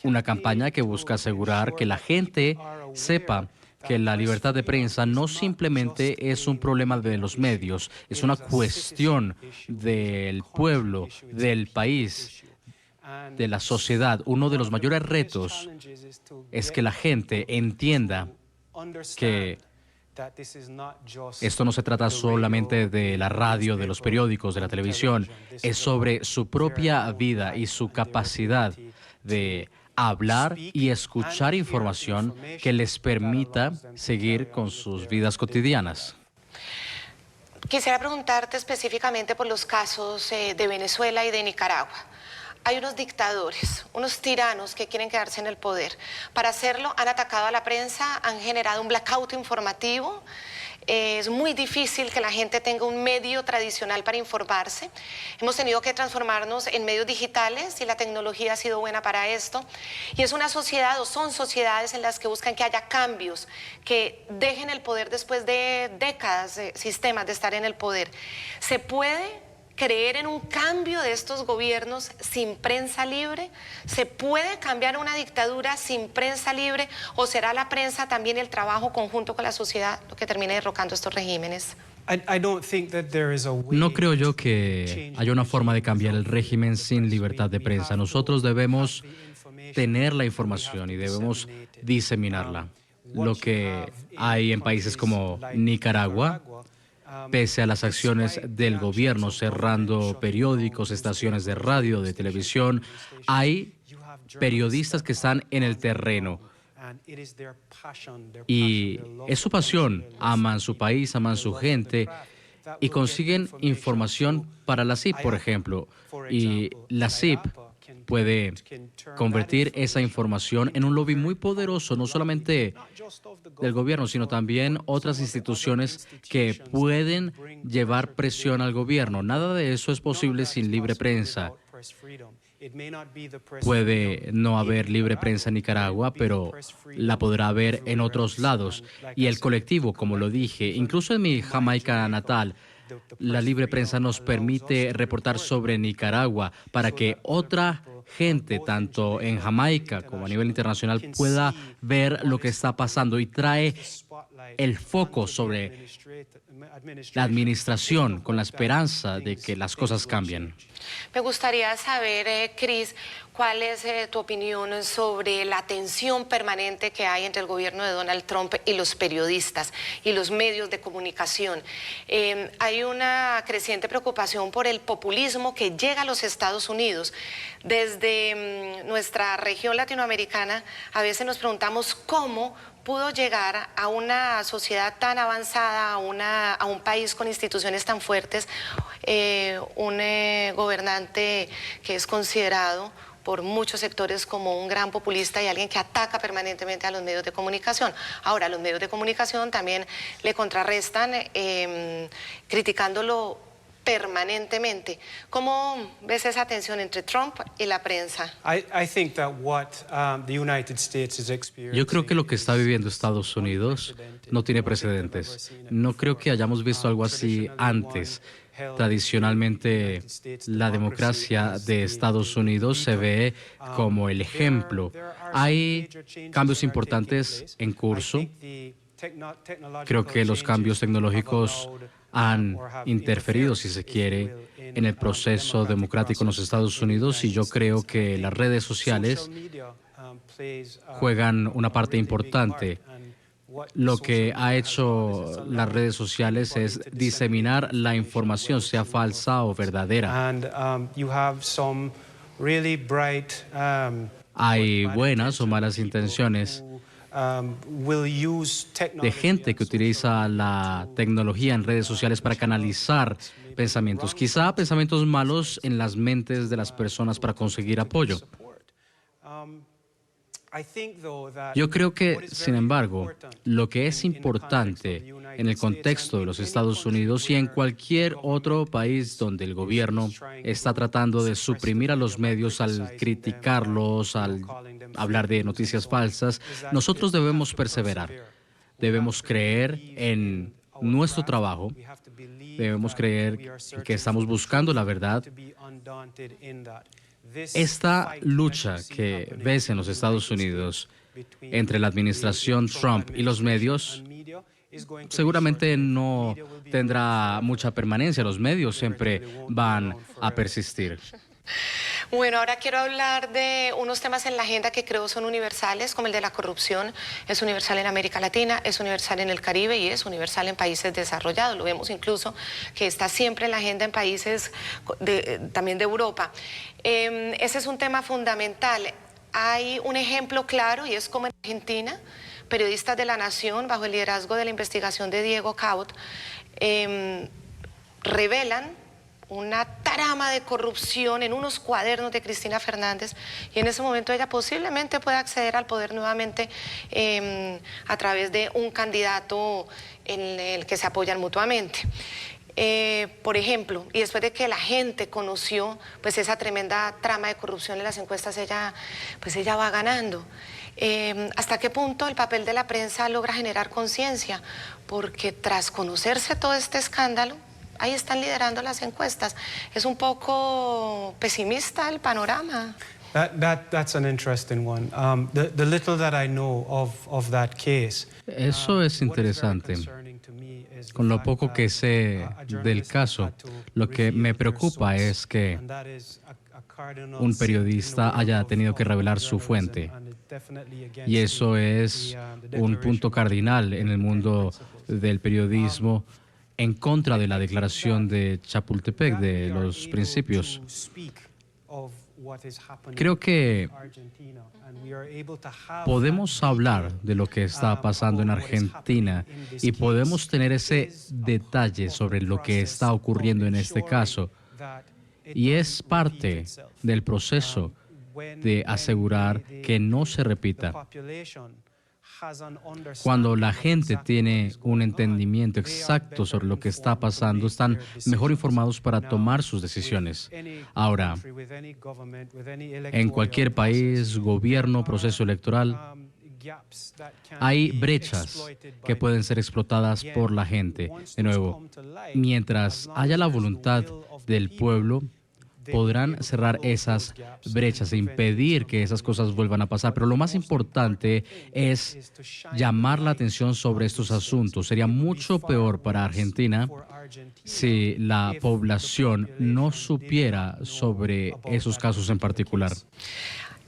una campaña que busca asegurar que la gente sepa que la libertad de prensa no simplemente es un problema de los medios, es una cuestión del pueblo, del país, de la sociedad. Uno de los mayores retos es que la gente entienda que esto no se trata solamente de la radio, de los periódicos, de la televisión, es sobre su propia vida y su capacidad de hablar y escuchar información que les permita seguir con sus vidas cotidianas. Quisiera preguntarte específicamente por los casos de Venezuela y de Nicaragua. Hay unos dictadores, unos tiranos que quieren quedarse en el poder. Para hacerlo han atacado a la prensa, han generado un blackout informativo. Es muy difícil que la gente tenga un medio tradicional para informarse. Hemos tenido que transformarnos en medios digitales y la tecnología ha sido buena para esto. Y es una sociedad, o son sociedades, en las que buscan que haya cambios, que dejen el poder después de décadas de sistemas de estar en el poder. ¿Se puede creer en un cambio de estos gobiernos sin prensa libre? ¿Se puede cambiar una dictadura sin prensa libre? ¿O será la prensa también el trabajo conjunto con la sociedad lo que termine derrocando estos regímenes? No creo yo que haya una forma de cambiar el régimen sin libertad de prensa. Nosotros debemos tener la información y debemos diseminarla. Lo que hay en países como Nicaragua, pese a las acciones del gobierno cerrando periódicos, estaciones de radio, de televisión, hay periodistas que están en el terreno Y es su pasión, aman su país, aman su gente y consiguen información para la CIP, por ejemplo. Y la CIP puede convertir esa información en un lobby muy poderoso, no solamente del gobierno, sino también otras instituciones que pueden llevar presión al gobierno. Nada de eso es posible sin libre prensa. Puede no haber libre prensa en Nicaragua, pero la podrá haber en otros lados. Y el colectivo, como lo dije, incluso en mi Jamaica natal, la libre prensa nos permite reportar sobre Nicaragua para que otra gente, tanto en Jamaica como a nivel internacional, pueda ver lo que está pasando y trae el foco sobre la administración con la esperanza de que las cosas cambien. Me gustaría saber, Cris, ¿cuál es tu opinión sobre la tensión permanente que hay entre el gobierno de Donald Trump y los periodistas y los medios de comunicación? Hay una creciente preocupación por el populismo que llega a los Estados Unidos. Desde nuestra región latinoamericana, a veces nos preguntamos cómo pudo llegar a una sociedad tan avanzada, a un país con instituciones tan fuertes, un gobernante que es considerado por muchos sectores como un gran populista y alguien que ataca permanentemente a los medios de comunicación. Ahora, los medios de comunicación también le contrarrestan criticándolo permanentemente. ¿Cómo ves esa tensión entre Trump y la prensa? Yo creo que lo que está viviendo Estados Unidos no tiene precedentes. No creo que hayamos visto algo así antes. Tradicionalmente, la democracia de Estados Unidos se ve como el ejemplo. Hay cambios importantes en curso. Creo que los cambios tecnológicos han interferido, si se quiere, en el proceso democrático en los Estados Unidos, y yo creo que las redes sociales juegan una parte importante. Lo que ha hecho las redes sociales es diseminar la información, sea falsa o verdadera. Hay buenas o malas intenciones de gente que utiliza la tecnología en redes sociales para canalizar pensamientos, quizá pensamientos malos en las mentes de las personas para conseguir apoyo. Yo creo que, sin embargo, lo que es importante en el contexto de los Estados Unidos y en cualquier otro país donde el gobierno está tratando de suprimir a los medios al criticarlos, al hablar de noticias falsas, nosotros debemos perseverar. Debemos creer en nuestro trabajo, debemos creer que estamos buscando la verdad. Esta lucha que ves en los Estados Unidos entre la administración Trump y los medios seguramente no tendrá mucha permanencia. Los medios siempre van a persistir. Bueno, ahora quiero hablar de unos temas en la agenda que creo son universales, como el de la corrupción. Es universal en América Latina, es universal en el Caribe y es universal en países desarrollados. Lo vemos incluso que está siempre en la agenda en países también de Europa. Ese es un tema fundamental. Hay un ejemplo claro y es como en Argentina, periodistas de La Nación, bajo el liderazgo de la investigación de Diego Cabot, revelan una trama de corrupción en unos cuadernos de Cristina Fernández, y en ese momento ella posiblemente pueda acceder al poder nuevamente a través de un candidato en el que se apoyan mutuamente. Por ejemplo, y después de que la gente conoció pues esa tremenda trama de corrupción en las encuestas, ella va ganando. ¿Hasta qué punto el papel de la prensa logra generar conciencia? Porque tras conocerse todo este escándalo, ahí están liderando las encuestas. Es un poco pesimista el panorama. That's an interesting one. The little that I know of that case. Eso es interesante. Con lo poco que sé del caso, lo que me preocupa es que un periodista haya tenido que revelar su fuente. Y eso es un punto cardinal en el mundo del periodismo, en contra de la declaración de Chapultepec, de los principios. Creo que podemos hablar de lo que está pasando en Argentina y podemos tener ese detalle sobre lo que está ocurriendo en este caso. Y es parte del proceso de asegurar que no se repita. Cuando la gente tiene un entendimiento exacto sobre lo que está pasando, están mejor informados para tomar sus decisiones. Ahora, en cualquier país, gobierno, proceso electoral, hay brechas que pueden ser explotadas por la gente. De nuevo, mientras haya la voluntad del pueblo, podrán cerrar esas brechas e impedir que esas cosas vuelvan a pasar. Pero lo más importante es llamar la atención sobre estos asuntos. Sería mucho peor para Argentina si la población no supiera sobre esos casos en particular.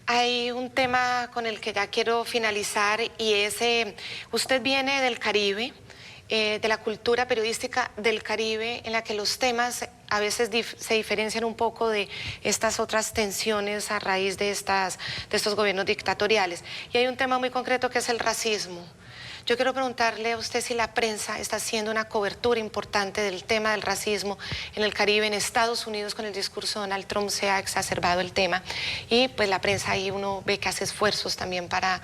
Hay un tema con el que ya quiero finalizar y es, usted viene del Caribe, de la cultura periodística del Caribe, en la que los temas a veces se diferencian un poco de estas otras tensiones a raíz de estos gobiernos dictatoriales. Y hay un tema muy concreto que es el racismo. Yo quiero preguntarle a usted si la prensa está haciendo una cobertura importante del tema del racismo en el Caribe. En Estados Unidos, con el discurso de Donald Trump, se ha exacerbado el tema. Y pues la prensa ahí uno ve que hace esfuerzos también para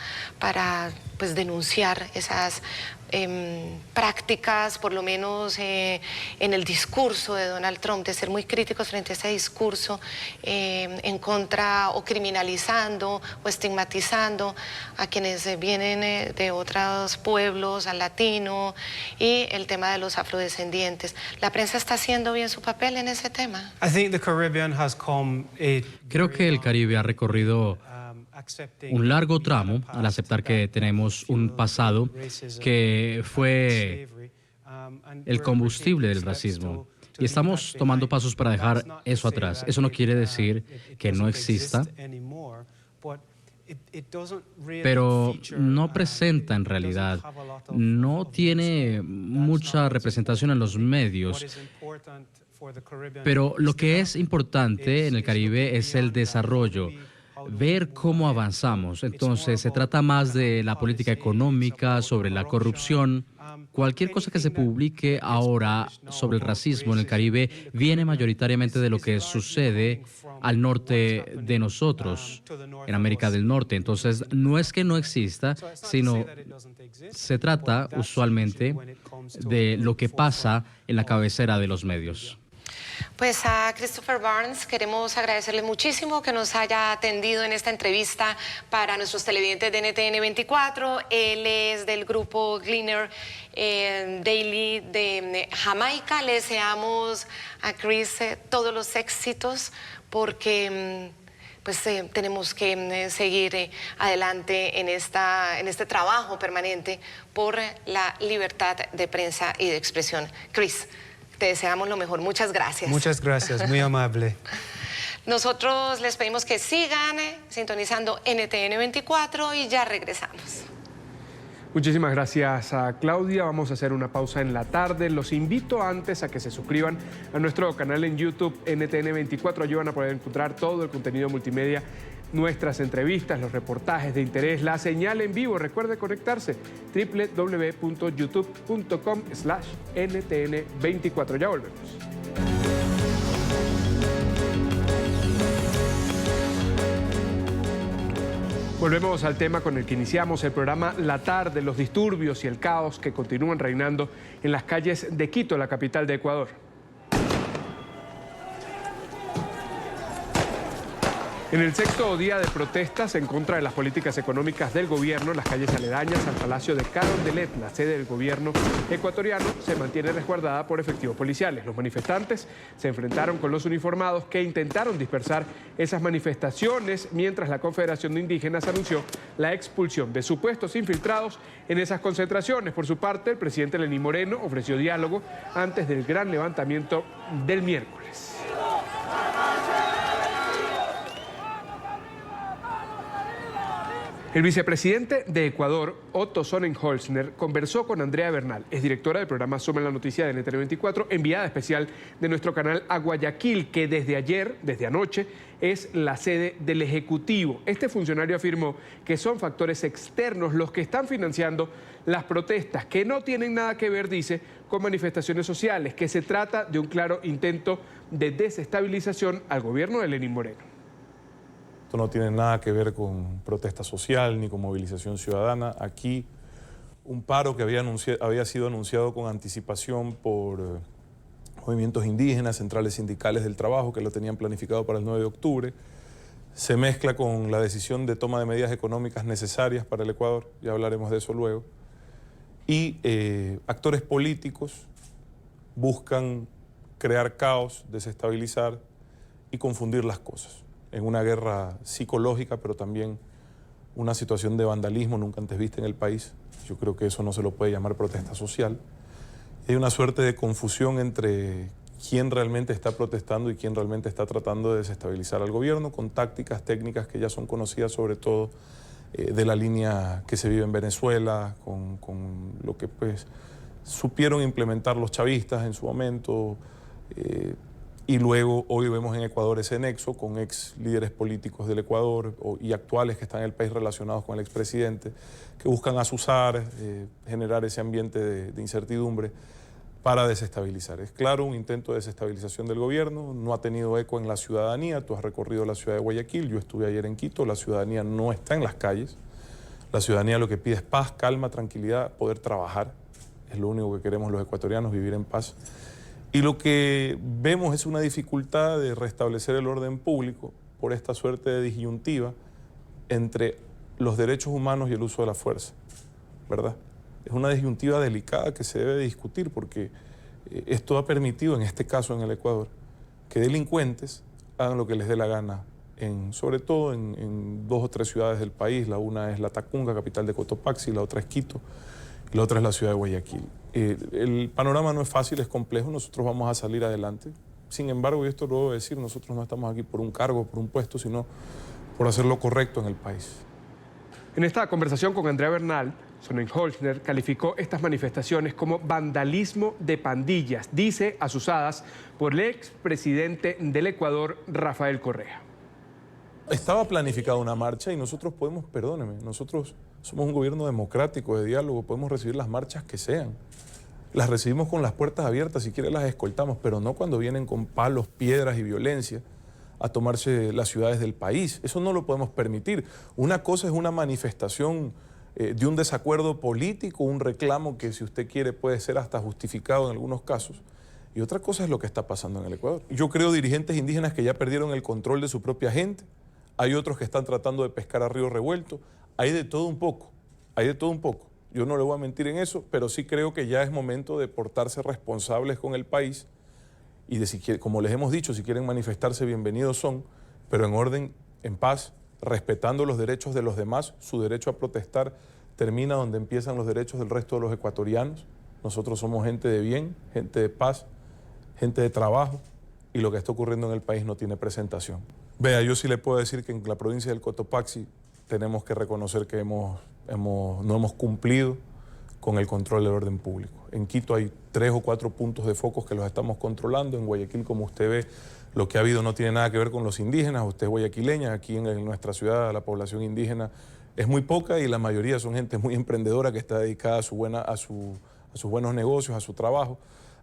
pues, denunciar esas prácticas, por lo menos en el discurso de Donald Trump, de ser muy críticos frente a ese discurso en contra o criminalizando o estigmatizando a quienes vienen de otros pueblos, al latino, y el tema de los afrodescendientes. ¿La prensa está haciendo bien su papel en ese tema? Creo que el Caribe ha recorrido un largo tramo al aceptar que tenemos un pasado que fue el combustible del racismo. Y estamos tomando pasos para dejar eso atrás. Eso no quiere decir que no exista, pero no presenta en realidad, no tiene mucha representación en los medios. Pero lo que es importante en el Caribe es el desarrollo, ver cómo avanzamos. Entonces, se trata más de la política económica, sobre la corrupción. Cualquier cosa que se publique ahora sobre el racismo en el Caribe viene mayoritariamente de lo que sucede al norte de nosotros, en América del Norte. Entonces, no es que no exista, sino se trata usualmente de lo que pasa en la cabecera de los medios. Pues a Christopher Barnes queremos agradecerle muchísimo que nos haya atendido en esta entrevista para nuestros televidentes de NTN 24. Él es del grupo Gleaner Daily de Jamaica. Le deseamos a Chris todos los éxitos porque pues tenemos que seguir adelante en este trabajo permanente por la libertad de prensa y de expresión. Chris, te deseamos lo mejor. Muchas gracias. Muchas gracias, muy amable. Nosotros les pedimos que sigan sintonizando NTN 24 y ya regresamos. Muchísimas gracias a Claudia. Vamos a hacer una pausa en la tarde. Los invito antes a que se suscriban a nuestro canal en YouTube NTN 24. Allí van a poder encontrar todo el contenido multimedia, nuestras entrevistas, los reportajes de interés, la señal en vivo. Recuerde conectarse www.youtube.com/NTN24. Ya volvemos. Volvemos al tema con el que iniciamos el programa La Tarde, los disturbios y el caos que continúan reinando en las calles de Quito, la capital de Ecuador. En el sexto día de protestas en contra de las políticas económicas del gobierno, las calles aledañas al Palacio de Carondelet, la sede del gobierno ecuatoriano, se mantiene resguardada por efectivos policiales. Los manifestantes se enfrentaron con los uniformados que intentaron dispersar esas manifestaciones, mientras la Confederación de Indígenas anunció la expulsión de supuestos infiltrados en esas concentraciones. Por su parte, el presidente Lenín Moreno ofreció diálogo antes del gran levantamiento del miércoles. El vicepresidente de Ecuador, Otto Sonnenholzner, conversó con Andrea Bernal, es directora del programa Suma en la Noticia de NTN24, enviada especial de nuestro canal a Guayaquil, que desde anoche, es la sede del Ejecutivo. Este funcionario afirmó que son factores externos los que están financiando las protestas, que no tienen nada que ver, dice, con manifestaciones sociales, que se trata de un claro intento de desestabilización al gobierno de Lenín Moreno. Esto no tiene nada que ver con protesta social ni con movilización ciudadana. Aquí un paro que había sido anunciado con anticipación por movimientos indígenas, centrales sindicales del trabajo que lo tenían planificado para el 9 de octubre, se mezcla con la decisión de toma de medidas económicas necesarias para el Ecuador, ya hablaremos de eso luego, y actores políticos buscan crear caos, desestabilizar y confundir las cosas. En una guerra psicológica, pero también una situación de vandalismo nunca antes vista en el país. Yo creo que eso no se lo puede llamar protesta social. Hay una suerte de confusión entre quién realmente está protestando y quién realmente está tratando de desestabilizar al gobierno con tácticas, técnicas que ya son conocidas, sobre todo de la línea que se vive en Venezuela, con lo que pues supieron implementar los chavistas en su momento, y luego hoy vemos en Ecuador ese nexo con ex líderes políticos del Ecuador y actuales que están en el país relacionados con el expresidente, que buscan azuzar, generar ese ambiente de incertidumbre para desestabilizar. Es claro, un intento de desestabilización del gobierno, no ha tenido eco en la ciudadanía. Tú has recorrido la ciudad de Guayaquil, yo estuve ayer en Quito, la ciudadanía no está en las calles. La ciudadanía lo que pide es paz, calma, tranquilidad, poder trabajar. Es lo único que queremos los ecuatorianos, vivir en paz. Y lo que vemos es una dificultad de restablecer el orden público por esta suerte de disyuntiva entre los derechos humanos y el uso de la fuerza, ¿verdad? Es una disyuntiva delicada que se debe discutir porque esto ha permitido, en este caso en el Ecuador, que delincuentes hagan lo que les dé la gana, sobre todo en 2 o 3 ciudades del país. La una es Latacunga, capital de Cotopaxi, la otra es Quito, y la otra es la ciudad de Guayaquil. El panorama no es fácil, es complejo, nosotros vamos a salir adelante. Sin embargo, y esto lo debo decir, nosotros no estamos aquí por un cargo, por un puesto, sino por hacer lo correcto en el país. En esta conversación con Andrea Bernal, Sonnenholzner calificó estas manifestaciones como vandalismo de pandillas, dice, azuzadas por el expresidente del Ecuador, Rafael Correa. Estaba planificada una marcha y nosotros podemos, perdóneme, nosotros somos un gobierno democrático de diálogo, podemos recibir las marchas que sean. Las recibimos con las puertas abiertas, si quiere las escoltamos, pero no cuando vienen con palos, piedras y violencia a tomarse las ciudades del país. Eso no lo podemos permitir. Una cosa es una manifestación de un desacuerdo político, un reclamo que, si usted quiere, puede ser hasta justificado en algunos casos. Y otra cosa es lo que está pasando en el Ecuador. Yo creo dirigentes indígenas que ya perdieron el control de su propia gente. Hay otros que están tratando de pescar a río revuelto. Hay de todo un poco, hay de todo un poco. Yo no le voy a mentir en eso, pero sí creo que ya es momento de portarse responsables con el país y de, como les hemos dicho, si quieren manifestarse, bienvenidos son, pero en orden, en paz, respetando los derechos de los demás. Su derecho a protestar termina donde empiezan los derechos del resto de los ecuatorianos. Nosotros somos gente de bien, gente de paz, gente de trabajo, y lo que está ocurriendo en el país no tiene presentación. Vea, yo sí le puedo decir que en la provincia del Cotopaxi tenemos que reconocer que no hemos cumplido con el control del orden público. En Quito hay 3 o 4 puntos de focos que los estamos controlando. En Guayaquil, como usted ve, lo que ha habido no tiene nada que ver con los indígenas. Usted es guayaquileña, aquí en nuestra ciudad la población indígena es muy poca y la mayoría son gente muy emprendedora que está dedicada a sus buenos negocios, a su trabajo.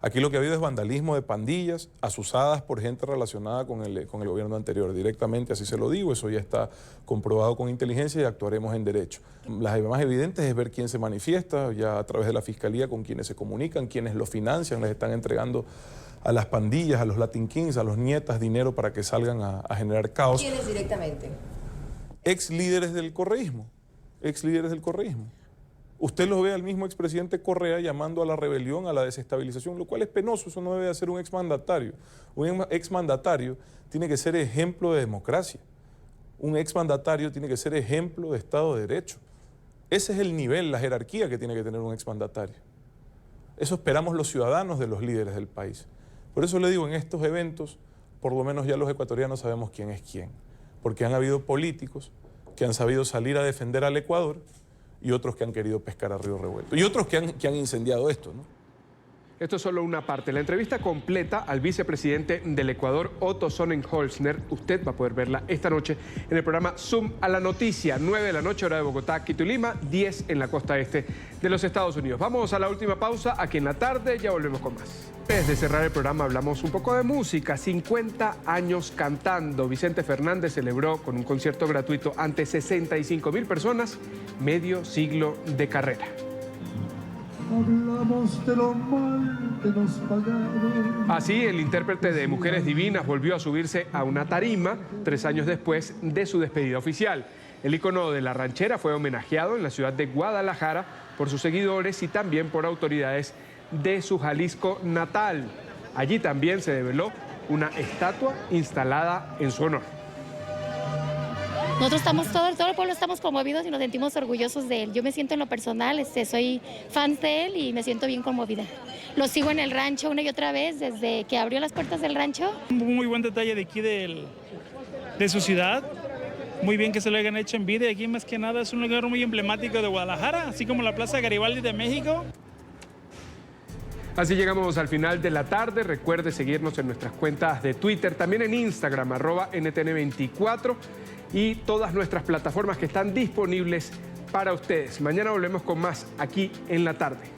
Aquí lo que ha habido es vandalismo de pandillas azuzadas por gente relacionada con el gobierno anterior. Directamente, así se lo digo, eso ya está comprobado con inteligencia y actuaremos en derecho. Las más evidentes es ver quién se manifiesta, ya a través de la Fiscalía, con quienes se comunican, quienes lo financian, les están entregando a las pandillas, a los Latin Kings, a los nietas dinero para que salgan a generar caos. ¿Quiénes directamente? Ex líderes del correísmo, ex líderes del correísmo. Usted los ve al mismo expresidente Correa llamando a la rebelión, a la desestabilización, lo cual es penoso, eso no debe de ser un exmandatario. Un exmandatario tiene que ser ejemplo de democracia. Un exmandatario tiene que ser ejemplo de Estado de Derecho. Ese es el nivel, la jerarquía que tiene que tener un exmandatario. Eso esperamos los ciudadanos de los líderes del país. Por eso le digo, en estos eventos, por lo menos ya los ecuatorianos sabemos quién es quién. Porque han habido políticos que han sabido salir a defender al Ecuador y otros que han querido pescar a río revuelto. Y otros que han incendiado esto, ¿no? Esto es solo una parte. La entrevista completa al vicepresidente del Ecuador, Otto Sonnenholzner, usted va a poder verla esta noche en el programa Zoom a la Noticia, 9 de la noche, hora de Bogotá, Quito y Lima, 10 en la costa este de los Estados Unidos. Vamos a la última pausa, aquí en la tarde, ya volvemos con más. Antes de cerrar el programa hablamos un poco de música. 50 años cantando. Vicente Fernández celebró con un concierto gratuito ante 65.000 personas, medio siglo de carrera. Hablamos de lo mal que nos pagaron. Así, el intérprete de Mujeres Divinas volvió a subirse a una tarima 3 años después de su despedida oficial. El ícono de la ranchera fue homenajeado en la ciudad de Guadalajara por sus seguidores y también por autoridades de su Jalisco natal. Allí también se develó una estatua instalada en su honor. Nosotros estamos, todo el pueblo estamos conmovidos y nos sentimos orgullosos de él. Yo me siento en lo personal, soy fan de él y me siento bien conmovida. Lo sigo en el rancho una y otra vez desde que abrió las puertas del rancho. Un muy buen detalle de aquí de su ciudad. Muy bien que se lo hayan hecho en vida. Aquí más que nada es un lugar muy emblemático de Guadalajara, así como la Plaza Garibaldi de México. Así llegamos al final de la tarde. Recuerde seguirnos en nuestras cuentas de Twitter, también en Instagram, @NTN24 y todas nuestras plataformas que están disponibles para ustedes. Mañana volvemos con más aquí en la tarde.